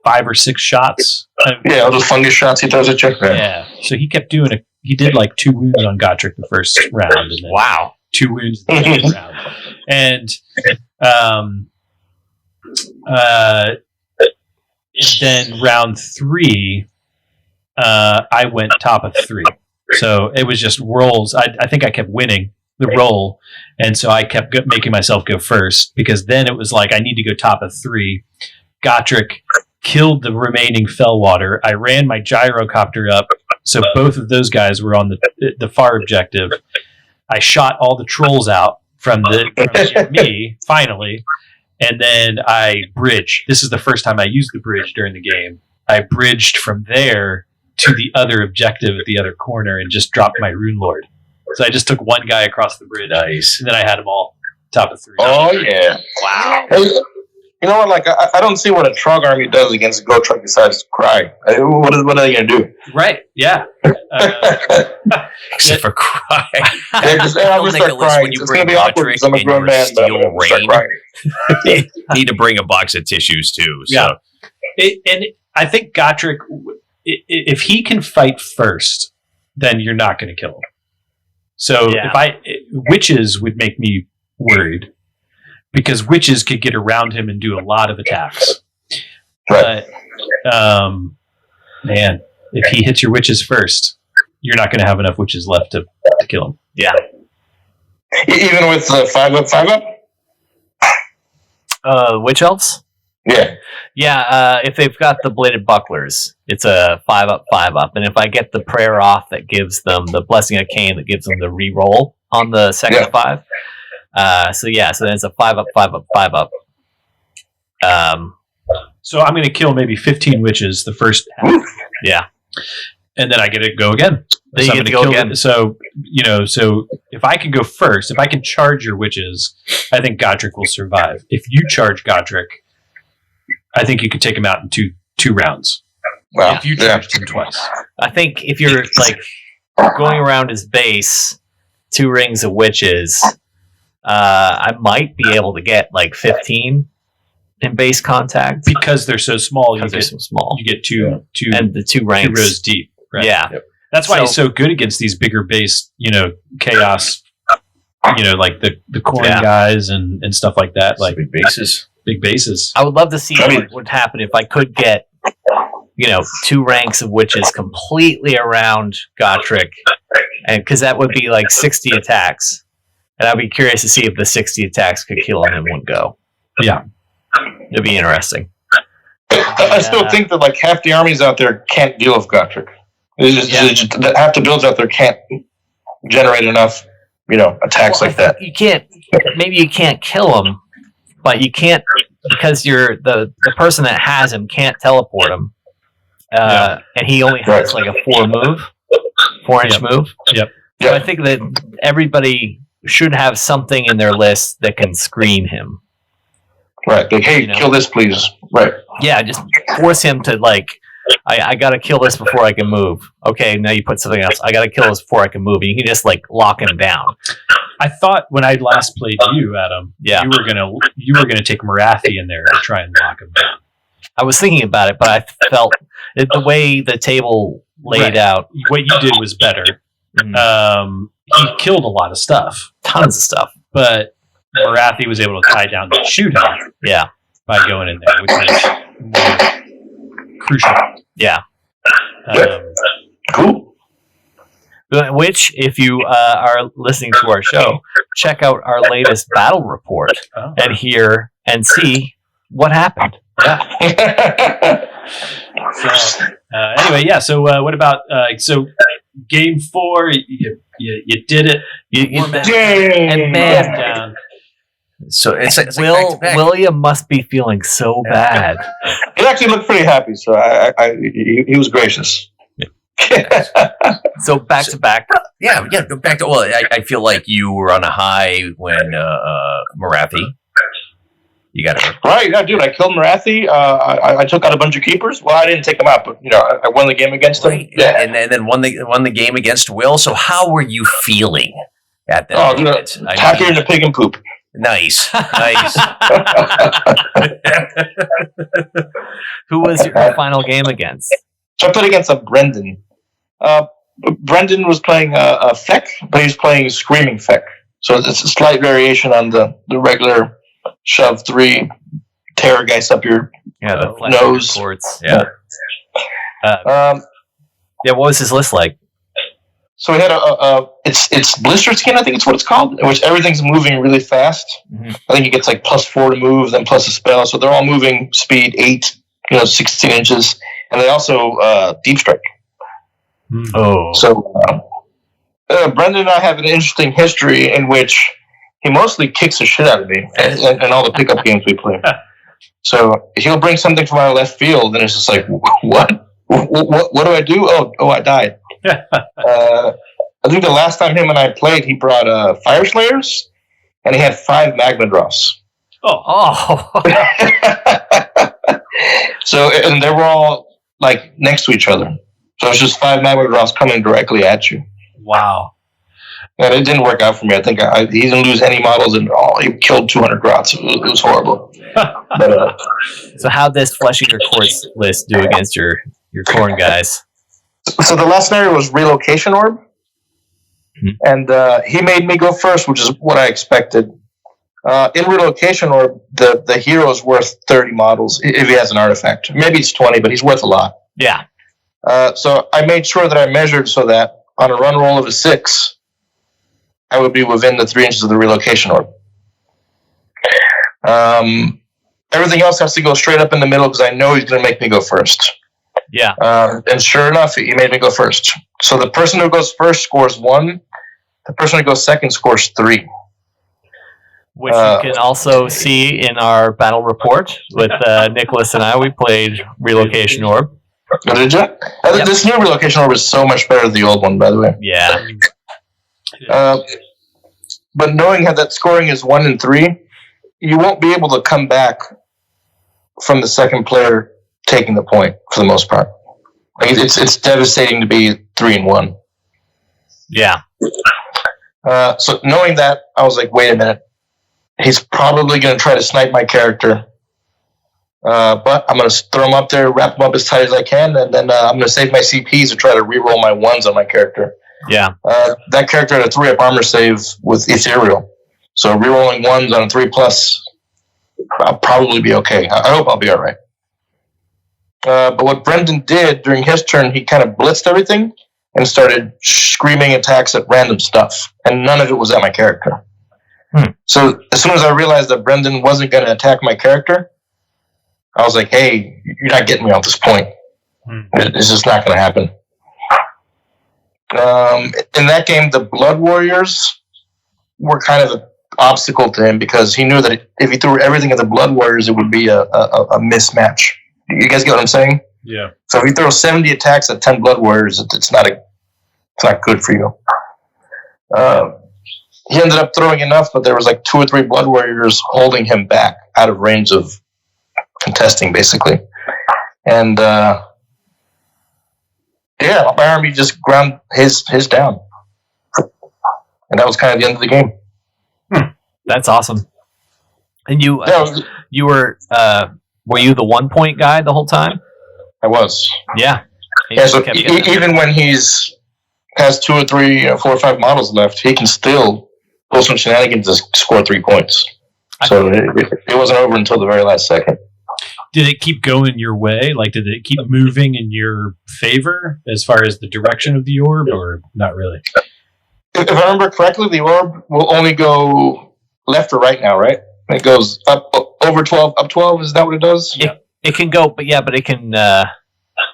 5 or 6 shots. Yeah, all those fungus shots he throws at you. Yeah. So he kept doing it. He did like 2 wounds on Gotrek the first round. And then 2 wounds the second round. And then round 3, I went top of 3. So it was just rolls. I think I kept winning the roll, and so I kept making myself go first, because then it was like I need to go top of 3. Gotrek killed the remaining Fellwater. I ran my gyrocopter up, so both of those guys were on the far objective. I shot all the trolls out from me finally, and then I bridged. This is the first time I used the bridge during the game. I bridged from there to the other objective at the other corner and just dropped my Rune Lord. So I just took one guy across the bridge. Nice. And then I had them all top of 3. Oh, yeah. Wow. You know what? Like, I don't see what a Trog army does against Gotrek besides cry. What are they going to do? Right? Yeah. Except for cry. I'm going to start crying. It's going to be awkward because I'm a grown man. But I'm going to start crying. You need to bring a box of tissues too. So. Yeah. And I think Gotrek, if he can fight first, then you're not going to kill him. So witches would make me worried. Because witches could get around him and do a lot of attacks. Right. But, man, if he hits your witches first, you're not going to have enough witches left to kill him. Yeah. Even with the 5-up? Witch elves? Yeah. Yeah, if they've got the bladed bucklers, it's a 5-up, 5-up. And if I get the prayer off that gives them the blessing of Cain that gives them the re-roll on the second 5. So then it's a 5-up, 5-up, 5-up. So I'm going to kill maybe 15 witches the first half. Yeah. And then I get to go again. Then you get to go again. So if I can go first, if I can charge your witches, I think Gotrek will survive. If you charge Gotrek, I think you could take him out in two rounds. Wow. If you charged him twice. I think if you're like going around his base, 2 rings of witches, I might be able to get like 15 in base contact because they're so small. Because they're so small. You get two and the 2 ranks 2 rows deep. Right? Yeah, that's why he's so good against these bigger base, chaos. Like the Khorne guys and stuff like that. Like big bases. Big bases. I would love to see what would happen if I could get 2 ranks of witches completely around Gotrek, and because that would be like 60 attacks. And I'd be curious to see if the 60 attacks could kill him in one go. Yeah. It'd be interesting. I still think that like half the armies out there can't deal with Gotrek. Half the builds out there can't generate enough, attacks like that. You can't. Maybe you can't kill him, but you can't because you're the person that has him can't teleport him, and he only has like a 4-inch move. Yep. So I think that everybody should have something in their list that can screen him. Right. Like, hey, kill this, please. Right. Yeah, just force him to I got to kill this before I can move. Okay, now you put something else. I got to kill this before I can move. And you can just lock him down. I thought when I last played you, Adam, you were gonna take Marathi in there and try and lock him down. I was thinking about it, but I felt the way the table laid out. What you did was better. Mm-hmm. He killed a lot of stuff. Tons of stuff. But Marathi was able to tie down the shootout. Yeah. By going in there, which is more crucial. Yeah. Cool. Which, if you are listening to our show, check out our latest battle report and hear and see what happened. Yeah. Anyway, so what about game 4? You did it. And man, down. So it's William must be feeling so bad. He actually looked pretty happy, so he was gracious. So back to back. Yeah. Go back to. Well, I feel like you were on a high when Marathi. You got it right. Yeah, dude. I killed Marathi. I took out a bunch of keepers. Well, I didn't take them out, but I won the game against him. Yeah, and then won the game against Will. So how were you feeling at that moment? Happier than a pig and poop. Nice. Who was your final game against? So I played against a Brendan. Brendan was playing a Feck, but he's playing Screaming Feck. So it's a slight variation on the regular shove 3 terrorgeist up your nose. Yeah. What was his list like? So we had it's blister skin, I think it's what it's called, in which everything's moving really fast. Mm-hmm. I think he gets like +4 to move, then plus a spell. So they're all moving speed 8, 16 inches, and they also deep strike. Oh. So Brendan and I have an interesting history in which he mostly kicks the shit out of me and all the pickup games we play. So he'll bring something from our left field, and it's just like, what? What do I do? Oh, I died. I think the last time him and I played, he brought Fire Slayers, and he had 5 Magma Dross. Oh. So, and they were all like next to each other. So it's just 5 magma drops coming directly at you. Wow. And it didn't work out for me. I think he didn't lose any models at all. He killed 200 grots. It was horrible. But, so how'd this Fleshing Your Course list do against your Khorne guys? So the last scenario was Relocation Orb. And he made me go first, which is what I expected. In Relocation Orb, the hero is worth 30 models if he has an artifact. Maybe it's 20, but he's worth a lot. Yeah. So I made sure that I measured so that on a run roll of a 6, I would be within the 3 inches of the Relocation Orb. Everything else has to go straight up in the middle because I know he's going to make me go first. Yeah. And sure enough, he made me go first. So the person who goes first scores 1. The person who goes second scores 3. Which you can also see in our battle report with Nicholas and I. We played Relocation Orb. Did you? Yep. This new Relocation Orb is so much better than the old one, by the way. Yeah. But knowing how that scoring is 1 and 3, you won't be able to come back from the second player taking the point for the most part. Like it's devastating to be 3 and 1. Yeah. So knowing that, I was like, wait a minute. He's probably going to try to snipe my character. But I'm going to throw him up there, wrap him up as tight as I can, and then I'm going to save my CPs and try to reroll my 1s on my character. Yeah. That character had a 3-up armor save with Ethereal. So rerolling 1s on a 3+, I'll probably be okay. I hope I'll be all right. But what Brendan did during his turn, he kind of blitzed everything and started screaming attacks at random stuff. And none of it was at my character. So as soon as I realized that Brendan wasn't going to attack my character, I was like, hey, you're not getting me off this point. It's just not going to happen. In that game, the Blood Warriors were kind of an obstacle to him because he knew that if he threw everything at the Blood Warriors, it would be a mismatch. You guys get what I'm saying? Yeah. So if you throw 70 attacks at 10 Blood Warriors, it's not good for you. He ended up throwing enough, but there was like 2 or 3 Blood Warriors holding him back out of range of contesting, basically. And my army just ground his down. And that was kind of the end of the game. That's awesome. And you were you the 1-point guy the whole time? I was. Yeah. Yeah, so even when has 2 or 3, 4 or 5 models left, he can still pull some shenanigans to score 3 points. So it wasn't over until the very last second. Did it keep going your way? Like, did it keep moving in your favor as far as the direction of the orb, or not really? If I remember correctly, the orb will only go left or right now, right? It goes up over 12, up 12. Is that what it does? Yeah. It can go, but it can...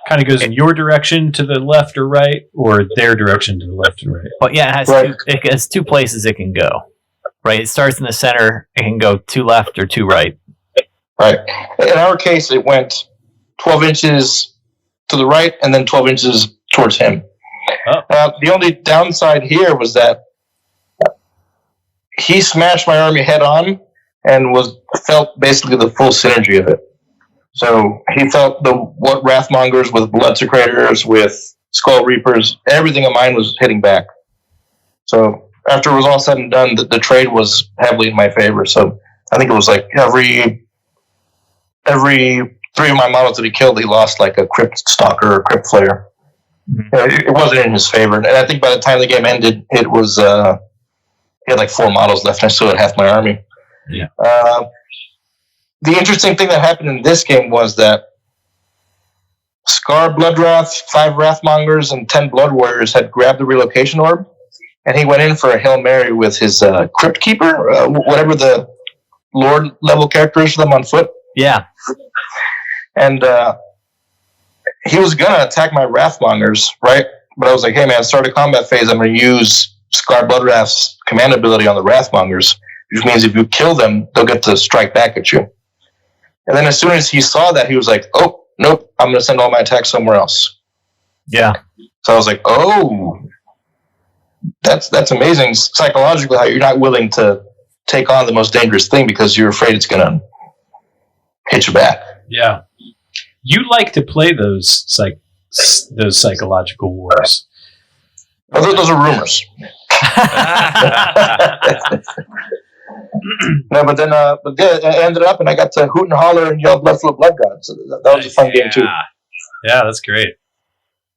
kind of goes in your direction to the left or right, or their direction to the left or right. But yeah, it has 2 places it can go. Right? It starts in the center. It can go 2 left or 2 right. Right. In our case, it went 12 inches to the right and then 12 inches towards him. Oh. The only downside here was that he smashed my army head on and felt basically the full synergy of it. So he felt what Wrathmongers with Blood Secretors, with Skull Reapers, everything of mine was hitting back. So after it was all said and done, the trade was heavily in my favor. So I think it was like every 3 of my models that he killed, he lost like a Crypt Stalker or Crypt Flayer. It wasn't in his favor. And I think by the time the game ended, it was he had like 4 models left, and I still had half my army. Yeah. The interesting thing that happened in this game was that Scar Bloodwrath, 5 Wrathmongers, and 10 Blood Warriors had grabbed the Relocation Orb, and he went in for a Hail Mary with his Crypt Keeper, whatever the Lord level character is for them on foot. Yeah. And he was going to attack my Wrathmongers, right? But I was like, hey man, start a combat phase, I'm going to use Scar Bloodwrath's command ability on the Wrathmongers, which means if you kill them, they'll get to strike back at you. And then as soon as he saw that, he was like, oh, nope, I'm going to send all my attacks somewhere else. Yeah. So I was like, oh, that's amazing psychologically how you're not willing to take on the most dangerous thing because you're afraid it's going to hit you back. Yeah. You like to play those psychological wars. Well, those are rumors. No, but then I ended up and I got to hoot and holler and yell "Blood Flow, Blood God." So that was a fun game too. Yeah, that's great.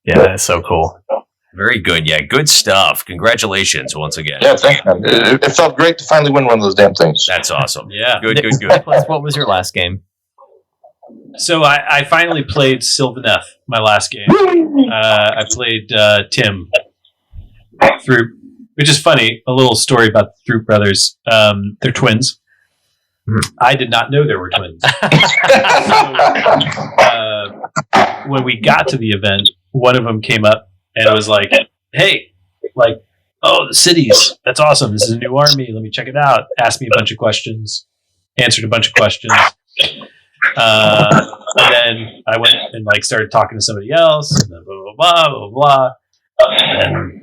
Yeah, that's so cool. Very good. Yeah, good stuff. Congratulations once again. Yeah, thanks, man. It felt great to finally win one of those damn things. That's awesome. Yeah. Good. Plus, what was your last game? So I finally played Sylvaneth, my last game. I played Tim through, which is funny. A little story about the Throop brothers. They're twins. I did not know they were twins. So, when we got to the event, one of them came up and was like, "Hey, like, oh, the cities. That's awesome. This is a new army. Let me check it out." Asked me a bunch of questions. Answered a bunch of questions. And then I went and like started talking to somebody else, and then blah blah blah blah blah. And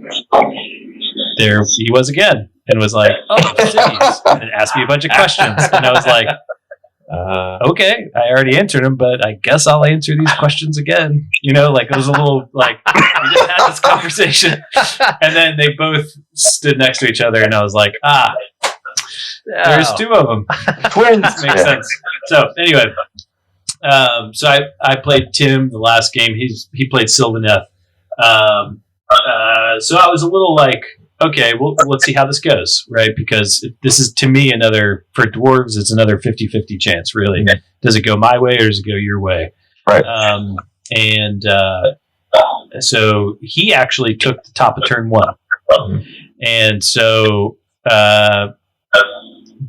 there he was again, and was like, "Oh, cities," and asked me a bunch of questions, and I was like, "Okay, I already answered them, but I guess I'll answer these questions again." You know, like it was a little like we just had this conversation, and then they both stood next to each other, and I was like, there's two of them. Twins. Makes sense. So anyway, so I played Tim the last game. He played Sylvaneth. So I was a little like, okay, well, let's see how this goes, right? Because this is, to me, for dwarves, it's another 50-50 chance, really. Okay. Does it go my way or does it go your way? Right. So he actually took the top of turn 1. And so...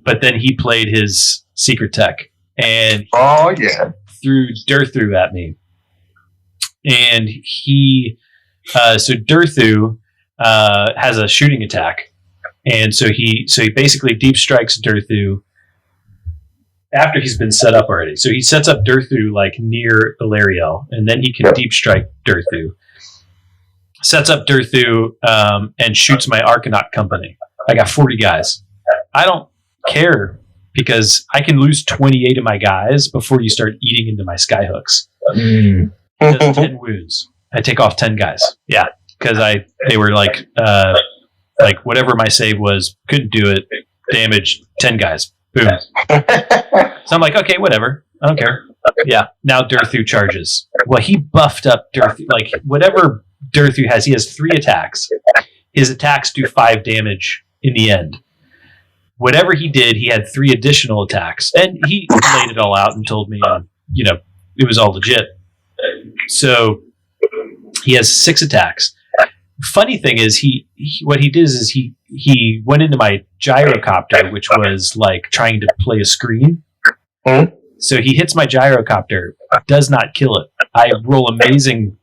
but then he played his secret tech and threw Durthu at me. And so Durthu has a shooting attack. And so he basically deep strikes Durthu after he's been set up already. So he sets up Durthu like near Ilariel, and then he can deep strike Durthu. Sets up Durthu and shoots my Arcanaut company. I got 40 guys. I don't care because I can lose 28 of my guys before you start eating into my skyhooks. Does 10 wounds. I take off 10 guys. Yeah, because they were like whatever my save was, couldn't do it. Damage 10 guys. Boom. So I'm like, okay, whatever. I don't care. Yeah. Now Durthu charges. Well, he buffed up Durthu. Like whatever Durthu has, he has 3 attacks. His attacks do 5 damage in the end. Whatever he did, he had 3 additional attacks, and he laid it all out and told me, it was all legit. So he has 6 attacks. Funny thing is, what he did is he went into my gyrocopter, which was like trying to play a screen. So he hits my gyrocopter, does not kill it. I roll amazing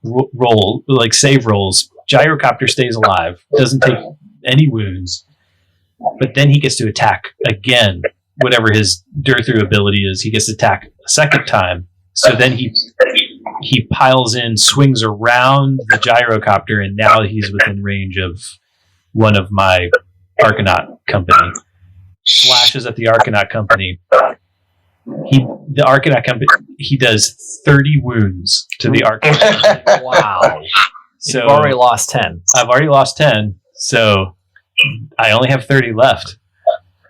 save rolls. Gyrocopter stays alive, doesn't take any wounds. But then he gets to attack again, whatever his Durthu ability is. He gets to attack a second time. So then he piles in, swings around the gyrocopter, and now he's within range of one of my Arcanaut company. Slashes at the Arcanaut company. The Arcanaut company, he does 30 wounds to the Arcanaut company. Wow. So you've already lost 10. I've already lost 10, so I only have 30 left.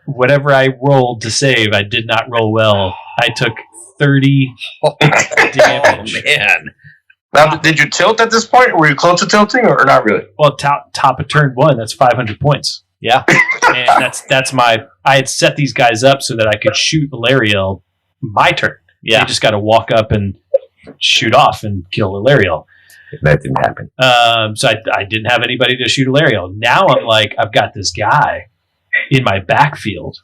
Whatever I rolled to save, I did not roll well. I took 30 damage. Oh, man. Now, did you tilt at this point? Were you close to tilting or not really? Well, top of turn 1, that's 500 points. Yeah. And that's I had set these guys up so that I could shoot Ilariel my turn. Yeah. You just got to walk up and shoot off and kill Ilariel. That didn't happen. So I didn't have anybody to shoot Ilariel. Now I'm like, I've got this guy in my backfield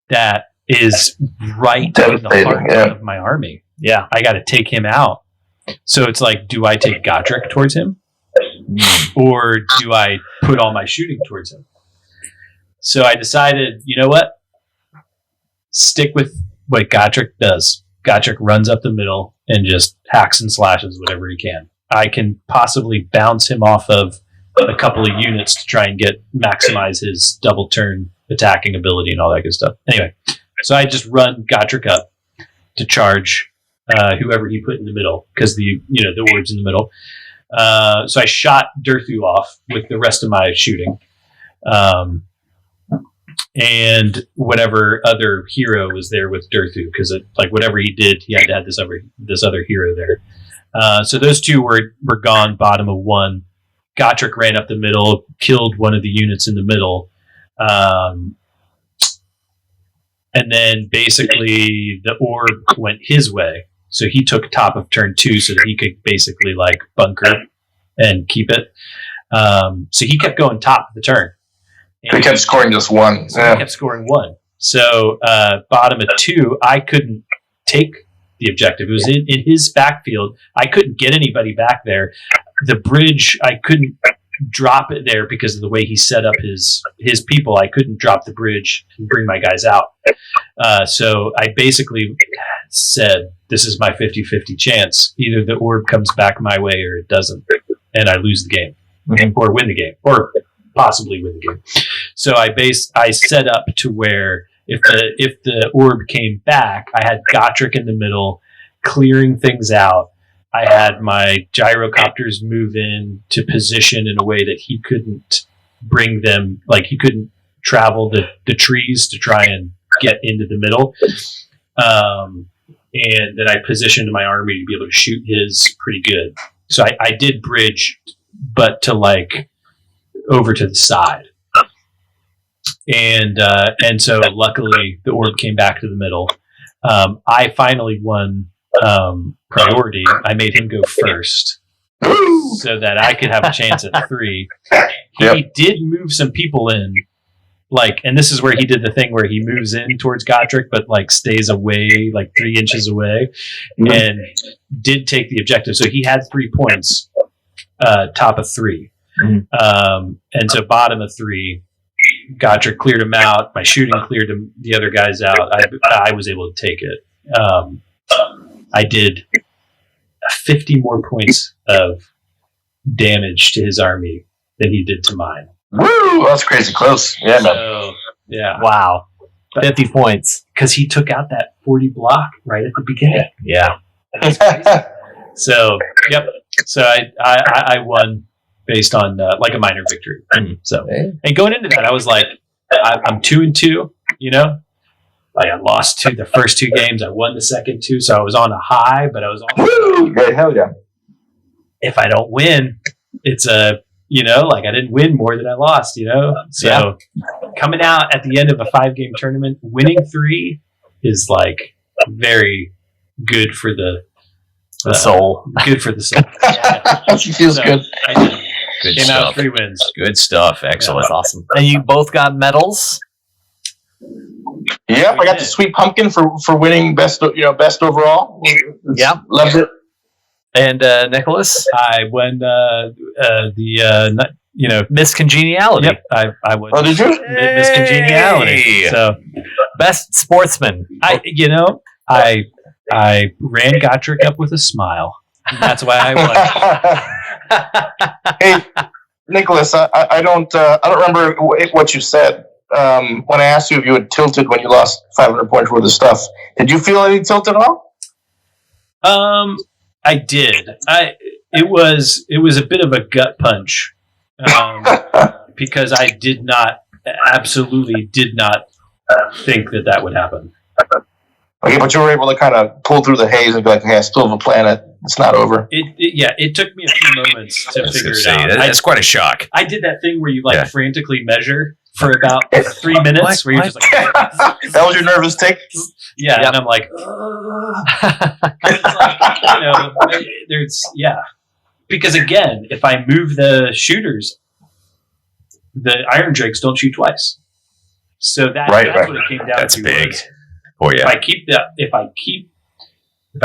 that is right in the heart of my army. Yeah, I got to take him out. So it's like, do I take Godric towards him? Or do I put all my shooting towards him? So I decided, you know what? Stick with what Godric does. Godric runs up the middle and just hacks and slashes whatever he can. I can possibly bounce him off of a couple of units to try and maximize his double turn attacking ability and all that good stuff. Anyway, so I just run Gotrek up to charge whoever he put in the middle, because the orb's in the middle. So I shot Durthu off with the rest of my shooting. And whatever other hero was there with Durthu, because whatever he did, he had to have this other hero there. So those two were gone, bottom of one. Gotrek ran up the middle, killed one of the units in the middle. And then basically the orb went his way. So he took top of turn 2 so that he could basically bunker and keep it. So he kept going top of the turn. And he kept scoring just one. So he kept scoring 1. So bottom of 2, I couldn't take the objective. It was in his backfield. I couldn't get anybody back there. The bridge, I couldn't drop it there because of the way he set up his people. I couldn't drop the bridge and bring my guys out. So I basically said, this is my 50-50 chance. Either the orb comes back my way or it doesn't, and I lose the game, or win the game, or possibly win the game. So I set up to where if the orb came back, I had Gotrek in the middle, clearing things out. I had my gyrocopters move in to position in a way that he couldn't bring them, he couldn't travel the trees to try and get into the middle. And then I positioned my army to be able to shoot his pretty good. So I did bridge, but to over to the side. And so luckily the orb came back to the middle. I finally won priority. I made him go first so that I could have a chance at 3. He did move some people in, and this is where he did the thing where he moves in towards Gotrek, but stays away, 3 inches away, and did take the objective. So he had 3 points, top of 3. And so bottom of 3, Gotrek cleared him out. My shooting cleared the other guys out. I was able to take it. I did 50 more points of damage to his army than he did to mine. Woo! That's crazy close. Yeah, man. Yeah. Wow. 50 points. Because he took out that 40 block right at the beginning. Yeah. So, yep. So I won based on a minor victory. So, and going into that, I was I'm 2-2, I lost the first 2 games. I won the second 2, so I was on a high, but I was also... Woo! Yeah, hell yeah. If I don't win, it's I didn't win more than I lost, So coming out at the end of a 5-game tournament, winning 3 is very good for the soul. Good for the soul. She feels good. I did. Good Came stuff. out 3 wins. Good stuff. Excellent. That's awesome. And you both got medals? Yep, I got the sweet pumpkin for winning best overall. Yep, loved it. And Nicholas, I won Miss Congeniality. Yep, I won. Oh, did you? Miss Congeniality. Hey. So Best sportsman. I ran Gotrek up with a smile. And that's why I won. Hey, Nicholas, I don't remember what you said. When I asked you if you had tilted when you lost 500 points worth of stuff, did you feel any tilt at all? I did. It was a bit of a gut punch, because I absolutely did not think that would happen. Okay, but you were able to kind of pull through the haze and be like, "Hey, I still have a planet. It's not over." It took me a few moments to figure it out. That's quite a shock. I did that thing where you frantically measure for about 3 minutes, where you're just that was your nervous tick. Yeah, yep. And I'm like, because again, if I move the shooters, the Iron Drakes don't shoot twice. So that's what it came down to. That's big. Oh yeah. If I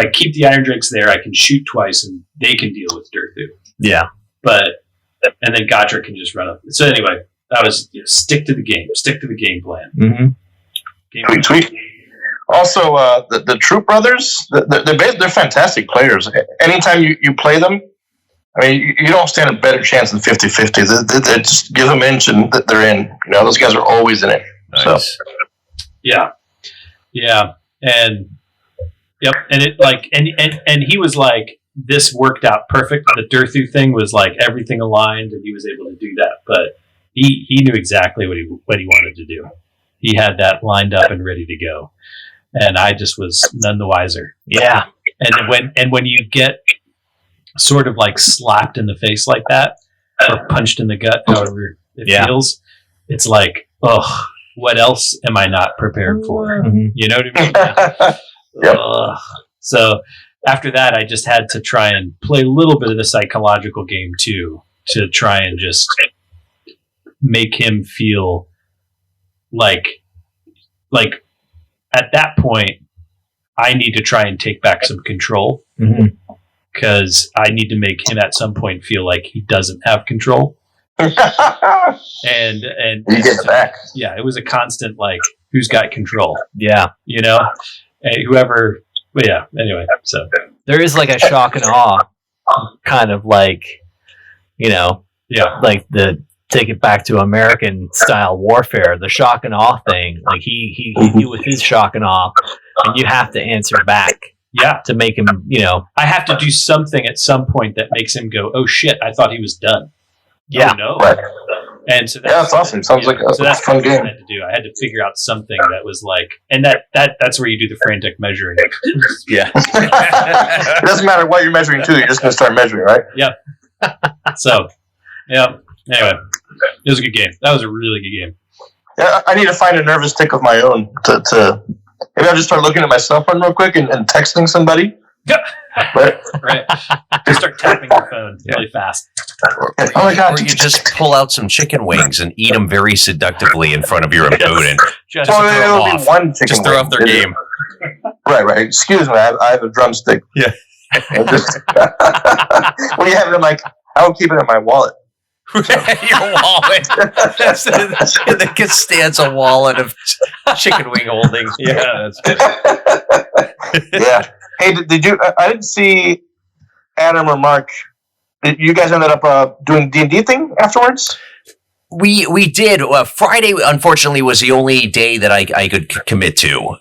keep the Iron Drakes there, I can shoot twice, and they can deal with Durthu. Yeah, and then Gotrek can just run up. So anyway, that was stick to the game plan. Mm-hmm. Tweet. Also, the Troop Brothers, they're fantastic players. Anytime you play them, I mean, you don't stand a better chance than 50-50. They just give them inch and they're in. Those guys are always in it. Nice. Yeah, and it like and he was like, this worked out perfect. The Durthu thing was like everything aligned, and he was able to do that. But he knew exactly what he wanted to do. He had that lined up and ready to go, and I just was none the wiser. Yeah, and when you get sort of like slapped in the face like that, or punched in the gut, however it feels, it's like, oh, what else am I not prepared for? Mm-hmm. You know what I mean? Yep. So after that, I just had to try and play a little bit of the psychological game too, to try and just make him feel like at that point, I need to try and take back some control, because I need to make him at some point feel like he doesn't have control. And you get it back. Yeah, it was a constant like, who's got control? yeah. You know, and whoever. But yeah. Anyway, so There is like a shock and awe, kind of like, like the take it back to American style warfare, the shock and awe thing. Like he with his shock and awe, and you have to answer back. Yeah, to make him, I have to do something at some point that makes him go, "Oh shit! I thought he was done." Yeah, oh, no. Right. And so that's awesome. Sounds like a fun game. I had to do. I had to figure out something that was like, and that's where you do the frantic measuring. Yeah. It doesn't matter what you're measuring to. You're just going to start measuring, right? Yep. So, yeah. Anyway, it was a good game. That was a really good game. Yeah, I need to find a nervous tick of my own to maybe I'll just start looking at my cell phone real quick and texting somebody. Yep. Right. Just start tapping your phone really fast. Oh my god! Or you just pull out some chicken wings and eat them very seductively in front of your opponent. just Oh, throw 'em it'll off. be one chicken Just throw wing. off their game. Right. Excuse me, I have a drumstick. Yeah. And just, when you have it, I'm like, I would keep it in my wallet. Your wallet. That's the Costanza wallet of chicken wing holding. Yeah, that's good. Yeah. Hey, did you? I didn't see Adam or Mark. You guys ended up doing D&D thing afterwards? We did. Friday, unfortunately, was the only day that I could commit to.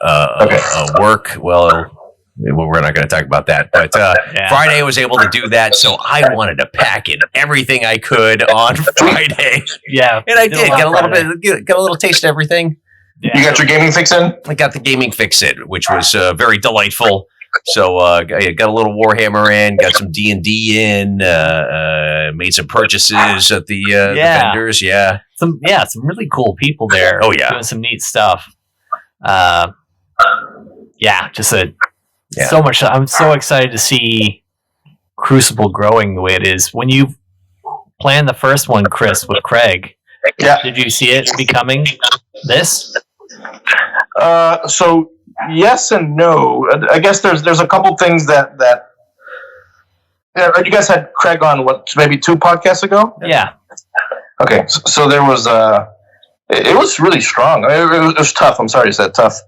Work. Well, we're not going to talk about that. But Friday, I was able to do that, so I wanted to pack in everything I could on Friday. Yeah, And I did. Got a little taste of everything. Yeah. You got your gaming fix in? I got the gaming fix in, which was very delightful. So I got a little Warhammer in, got some D&D in, made some purchases at the vendors. Yeah, some really cool people there. Oh, yeah. Doing some neat stuff. So much. I'm so excited to see Crucible growing the way it is. When you planned the first one, Chris, with Craig, did you see it becoming this? So yes and no. I guess there's a couple things that you guys had Craig on maybe 2 podcasts ago? Yeah. Okay, so there was it was really strong. I mean, it was tough. I'm sorry to say tough,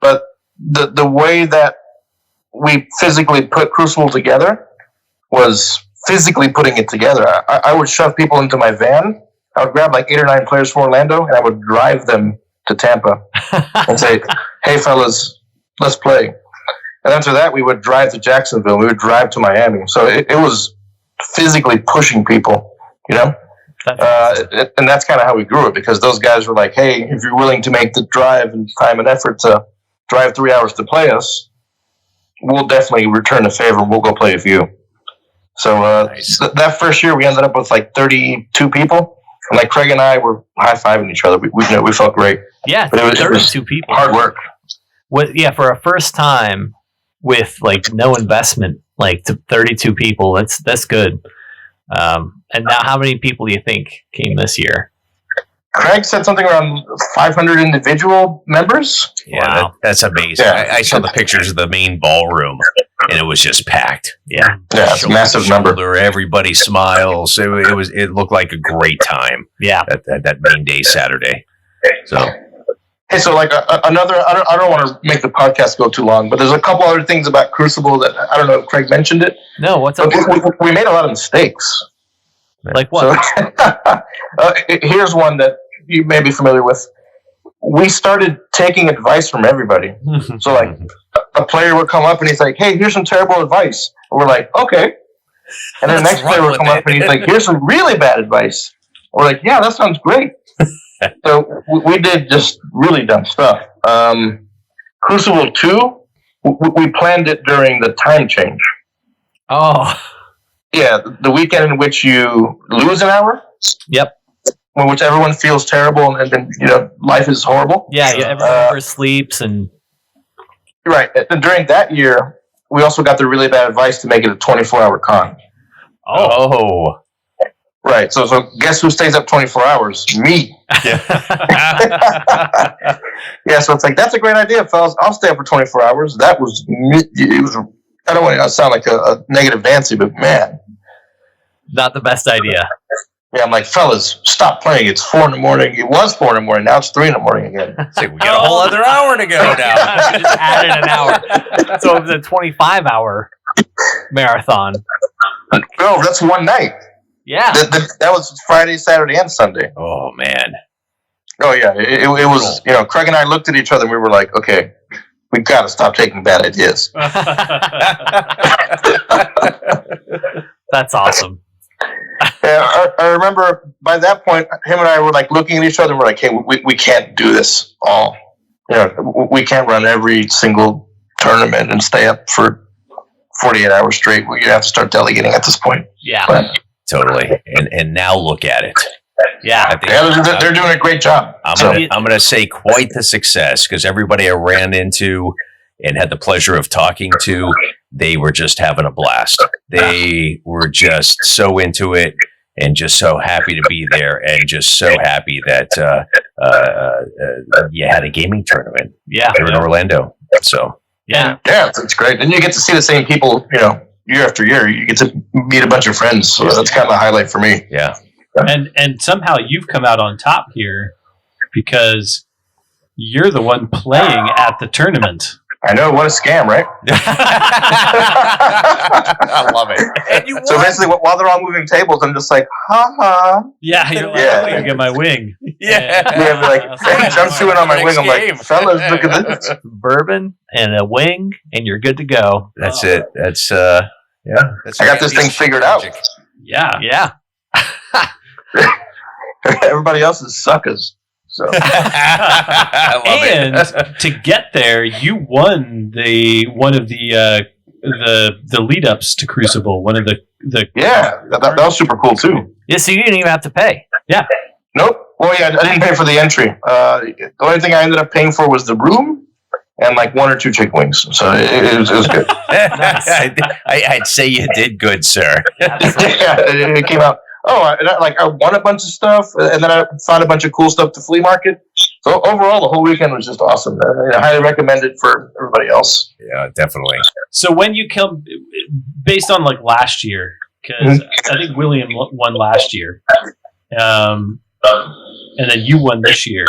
but the way that we physically put Crucible together was physically putting it together. I would shove people into my van. I would grab like 8 or 9 players from Orlando, and I would drive them to Tampa and say, "Hey, fellas, let's play." And after that, we would drive to Jacksonville. We would drive to Miami. So it was physically pushing people, you know? And that's kind of how we grew it, because those guys were like, "Hey, if you're willing to make the drive and time and effort to drive 3 hours to play us, we'll definitely return the favor. We'll go play with you." So Nice. That first year, we ended up with like 32 people. And like Craig and I were high-fiving each other. We felt great. Yeah, But it was 32 people. hard work. For a first time with like no investment, like to 32 people, that's good. And now, how many people do you think came this year? Craig said something around 500 individual members. Yeah, Wow. that's amazing. Yeah. I saw the pictures of the main ballroom, and it was just packed. Yeah, Yeah, it's a massive number. Everybody smiles. It looked like a great time. yeah. That main day Saturday. So Hey, so like another, I don't want to make the podcast go too long, but there's a couple other things about Crucible that I don't know if Craig mentioned it. No, what's up? But we made a lot of mistakes. Like what? So here's one that you may be familiar with. we started taking advice from everybody. So like a player would come up and he's like, "Hey, here's some terrible advice." And we're like, "Okay." And then the next player would come up and he's like, "Here's some really bad advice." And we're like, "Yeah, that sounds great." So we did just really dumb stuff. Crucible 2, we planned it during the time change. Oh. Yeah, the weekend in which you lose an hour. Yep. In which everyone feels terrible and then, life is horrible. Yeah, everyone oversleeps and... Right. And during that year, we also got the really bad advice to make it a 24-hour con. Oh. Right. So guess who stays up 24 hours? Me. Yeah. Yeah, so it's like, that's a great idea, fellas. I'll stay up for 24 hours. It was, I don't want to sound like a negative Nancy, but man. Not the best idea. Yeah, I'm like, fellas, stop playing. It's 4 a.m. It was 4 a.m. Now it's 3 a.m. again. It's like, we got a whole other hour to go now. You just added an hour. So it was a 25-hour marathon. No, that's one night. Yeah. That was Friday, Saturday, and Sunday. Oh, man. Oh, yeah. It was, Craig and I looked at each other and we were like, okay, we got to stop taking bad ideas. That's awesome. Yeah, I remember by that point, him and I were like looking at each other and we're like, hey, we can't do this all. We can't run every single tournament and stay up for 48 hours straight. We have to start delegating at this point. Yeah. But, Totally. And now look at it. Yeah. I think they're doing a great job. I'm going to say quite the success, because everybody I ran into and had the pleasure of talking to, they were just having a blast. They were just so into it and just so happy to be there and just so happy that you had a gaming tournament here in Orlando. So yeah, it's great. And you get to see the same people, year after year. You get to meet a bunch of friends. So that's kind of a highlight for me. Yeah. And somehow you've come out on top here because you're the one playing at the tournament. I know, what a scam, right? I love it. And you so basically, while they're all moving tables, I'm just like, ha. Yeah, you're like, yeah. Look at my wing. Yeah. Yeah, like, hey, jump chewing on my wing. I'm like, fellas, look at this. Bourbon and a wing, and you're good to go. That's it. That's, I got this thing figured out. Yeah. Yeah. Everybody else is suckers. So. I love and to get there, you won one of the lead ups to Crucible. One of the that was super cool too. Yeah, so you didn't even have to pay. Yeah. Nope. Well, yeah, I didn't pay for the entry. The only thing I ended up paying for was the room and like 1 or 2 chicken wings. So it was good. Nice. I'd say you did good, sir. Yeah, it came out. I won a bunch of stuff, and then I found a bunch of cool stuff to flea market. So overall, the whole weekend was just awesome. I highly recommend it for everybody else. Yeah, definitely. So when you come, based on like last year, because I think William won last year, and then you won this year.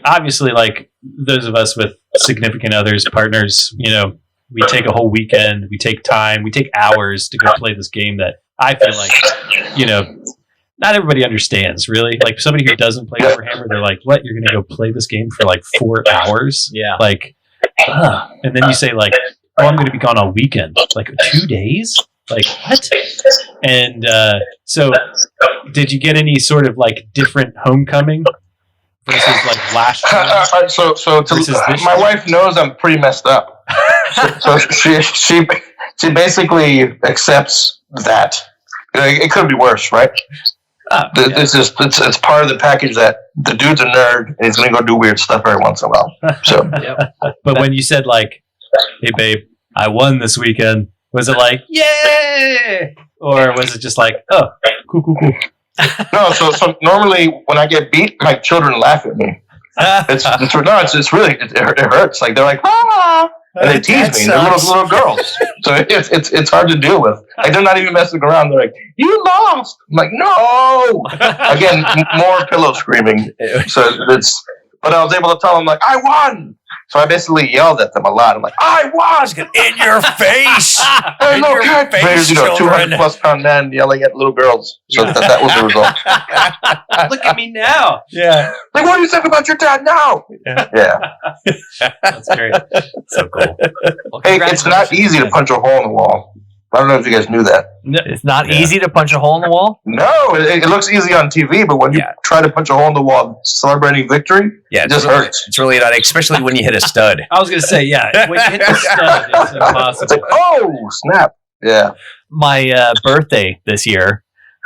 Obviously, like those of us with significant others, partners, we take a whole weekend, we take time, we take hours to go play this game that I feel like, not everybody understands, really. Like, somebody who doesn't play Warhammer, they're like, what, you're going to go play this game for like 4 hours? Yeah. Like, and then you say like, oh, I'm going to be gone all weekend. Like, 2 days? Like, what? And so did you get any sort of like different homecoming versus like last year? So my wife knows I'm pretty messed up. So she basically accepts that it could be worse, right? It's part of the package that the dude's a nerd and he's going to go do weird stuff every once in a while. So, but when you said like, "Hey babe, I won this weekend," was it like, "Yay," or was it just like, "Oh, cool"? No, so normally when I get beat, my children laugh at me. It's really it hurts. Like they're like, ah. And they tease me. They're little girls, so it's hard to deal with. Like they're not even messing around. They're like, "You lost." I'm like, "No." Again, more pillow screaming. So but I was able to tell them like, "I won." So I basically yelled at them a lot. I'm like, I was! In your face! Hey, In look, your God. face, There's, 200 children. plus pound men yelling at little girls. So that was the result. Look at me now. Yeah. Like, what do you think about your dad now? Yeah. That's great. So cool. Well, Hey, it's not easy to punch a hole in the wall. I don't know if you guys knew that. It's not easy to punch a hole in the wall? No, it looks easy on TV, but when you try to punch a hole in the wall celebrating victory, Yeah, it just really, hurts. It's really not, especially when you hit a stud. I was going to say, yeah, when you hit the stud, it's It's impossible. like, oh, snap. Yeah. My birthday this year,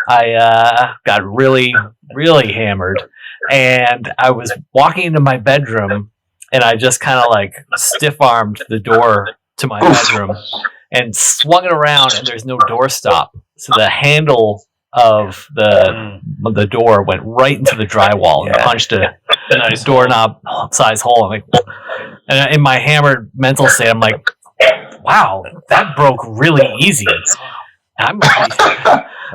I got really, really hammered. And I was walking into my bedroom, and I just kind of like stiff-armed the door to my bedroom and swung it around, and there's no doorstop. So the handle of the door went right into the drywall and punched a Nice doorknob size hole. I'm like, and in my hammered mental state, I'm like, wow, that broke really easy.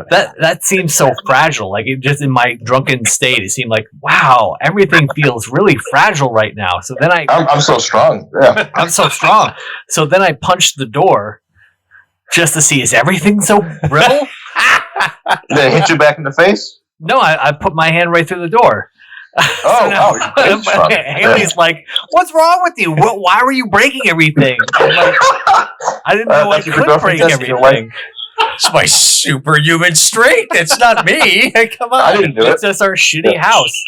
That seems so fragile. Like, it just in my drunken state, it seemed like, wow, everything feels really fragile right now. So then I'm so strong. Yeah. I'm so strong. So then I punched the door just to see, is everything so brittle? Did it hit you back in the face? No, I put my hand right through the door. Oh, you're strong. Haley's like, what's wrong with you? Why were you breaking everything? I'm like, I didn't know I that's your could girlfriend break testing your wife. everything. It's my superhuman strength. It's not me. Come on. I didn't do it. It's just our shitty house.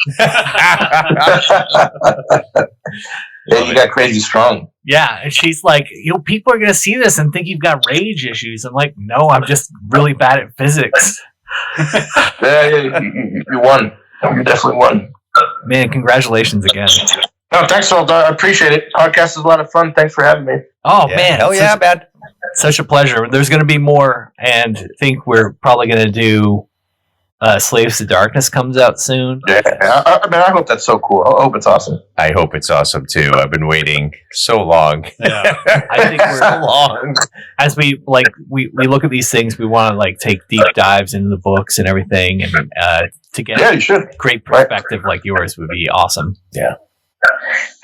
Yeah, you got crazy strong. Yeah, and she's like, people are going to see this and think you've got rage issues. I'm like, no, I'm just really bad at physics. Yeah, you won. You definitely won. Man, congratulations again. No, thanks, all. I appreciate it. Podcast is a lot of fun. Thanks for having me. Oh, Yeah, man. hell yeah, man. Such a pleasure. There's going to be more, and I think we're probably going to do Slaves to Darkness comes out soon. Yeah, I hope that's so cool. I hope it's awesome. I hope it's awesome too. I've been waiting so long. Yeah. I think we're so long. as we look at these things, we want to like take deep dives into the books and everything, and to get Yeah, you should. great perspective like yours would be awesome.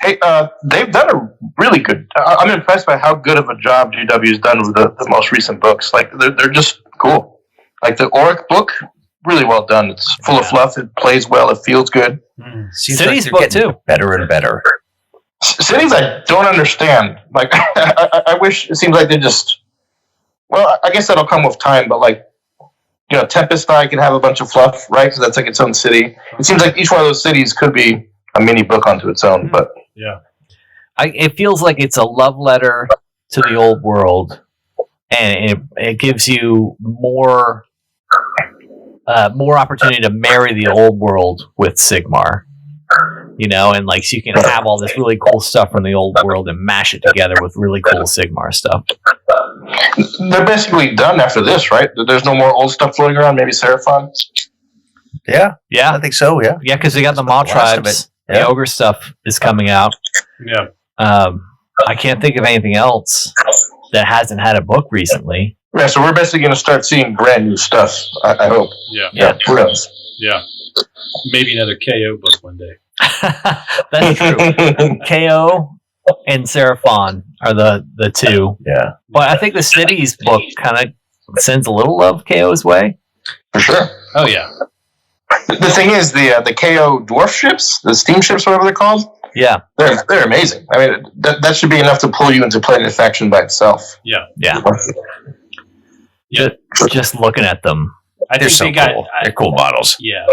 Hey, they've done a really good. I'm impressed by how good of a job GW's done with the most recent books. Like they're just cool. Like the Auric book, really well done. It's full of fluff. It plays well. It feels good. Seems Cities they're book getting too. better and better. Cities, I don't understand. Like I wish. It seems like they just. Well, I guess that'll come with time. But like, Tempest Eye can have a bunch of fluff, right? Because that's like its own city. It seems like each one of those cities could be a mini book onto its own. But Yeah. It feels like it's a love letter to the old world, and it gives you more opportunity to marry the old world with Sigmar. And like, so you can have all this really cool stuff from the old world and mash it together with really cool Sigmar stuff. they're basically done after this, right? There's no more old stuff floating around. Maybe Seraphon. Yeah, Yeah, I think so. Yeah. yeah, because they got the Maw The last of tribes. it. Yeah. The ogre stuff is coming out. Yeah. I can't think of anything else that hasn't had a book recently. Yeah, so we're basically going to start seeing brand new stuff. I hope. Yeah. Yeah, who knows? Yeah. Maybe another KO book one day. That's true. KO and Seraphon are the two. Yeah. But I think the Cities book kind of sends a little of KO's way. For sure. Oh, yeah. The thing is, the KO dwarf ships, the steamships, whatever they're called, Yeah, they're amazing. I mean, that should be enough to pull you into playing a faction by itself. Yeah. yeah. Yeah. Just looking at them. I They're think so they got. cool. They're cool models. Yeah.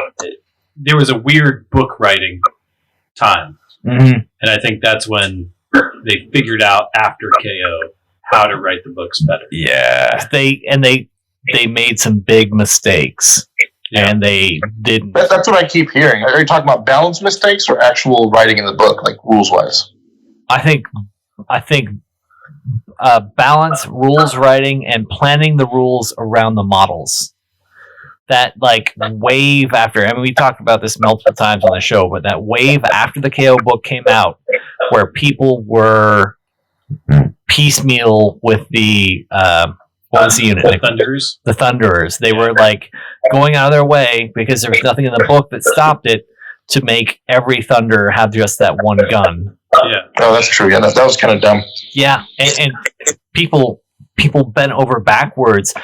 There was a weird book writing time. Mm-hmm. And I think that's when they figured out after KO how to write the books better. Yeah. They made some big mistakes, Yeah. and they didn't. That's what I keep hearing. Are you talking about balance mistakes or actual writing in the book, like rules-wise? I think balance, rules writing, and planning the rules around the models. That like wave after, I mean, we talked about this multiple times on the show, but that wave after the KO book came out, where people were piecemeal with the what was the unit? The Thunders. The Thunderers. They were like going out of their way because there was nothing in the book that stopped it to make every Thunder have just that one gun. Yeah. Oh, that's true. Yeah, that was kind of dumb. Yeah, and people bent over backwards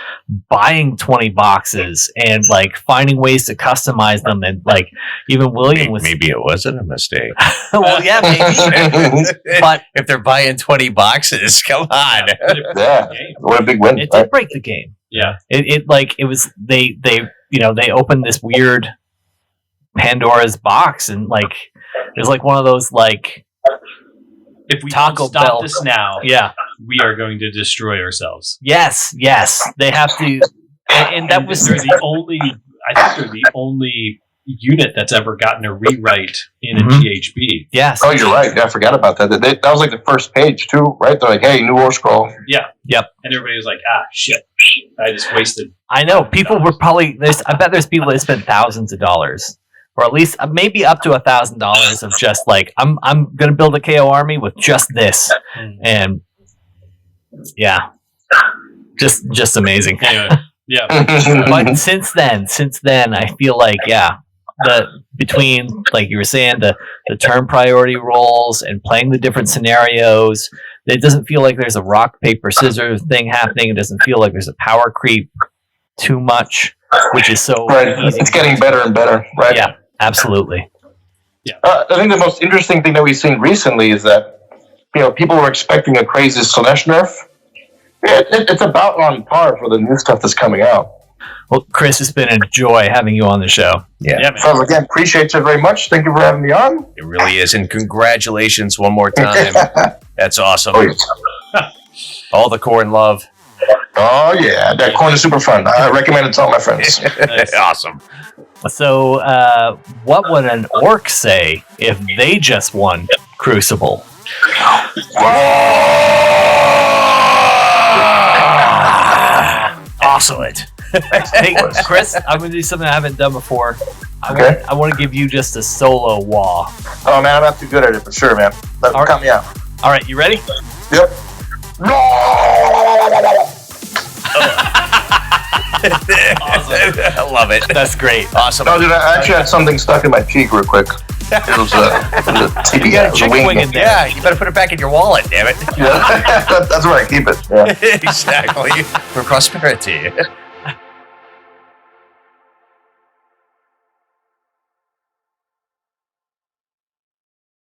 buying 20 boxes and like finding ways to customize them, and like even William was Maybe it wasn't a mistake. well, yeah, maybe. But if they're buying 20 boxes, come on. Yeah, what a big win. it did break the game. Yeah. It was they opened this weird Pandora's box, and like it was like one of those like If we Taco don't stop Bell. this now, yeah. we are going to destroy ourselves. Yes, they have to, and that was they're the only. I think they're the only unit that's ever gotten a rewrite in a GHB. yes. Oh, you're right. Yeah, I forgot about that. That was like the first page too, right? They're like, "Hey, new war scroll." Yeah. Yep. And everybody was like, shit. I just wasted. I know people were probably. I bet there's people that spent thousands of dollars, or at least maybe up to $1,000 of just like I'm gonna build a KO army with just this, and yeah, just amazing. Anyway, yeah. But since then, I feel like between like you were saying the turn priority rolls and playing the different scenarios, it doesn't feel like there's a rock paper scissors thing happening. It doesn't feel like there's a power creep too much, which is so Right. easy. It's getting better and better, right? Yeah, absolutely. I think the most interesting thing that we've seen recently is that people were expecting a crazy Slanesh nerf. It's about on par for the new stuff that's coming out. Well, Chris, it's been a joy having you on the show. Yeah. Yeah, man. So again, appreciate you very much. Thank you for having me on. It really is. And congratulations one more time. That's awesome. Oh, yeah. All the Khorne love. Oh yeah, that corn is super fun. I recommend it to all my friends. Awesome. So, what would an orc say if they just won Crucible? Awesome it. Hey, Chris, I'm going to do something I haven't done before. Okay. I want to give you just a solo wah. Oh man, I'm not too good at it, but sure, man. Count me out. All right, you ready? Yep. I love it. That's great. Awesome. No, dude, I actually had something stuck in my cheek real quick. It was You got a chicken wing in there. Yeah, you better put it back in your wallet, damn it. Yeah, that's where I keep it. Yeah. Exactly. For prosperity.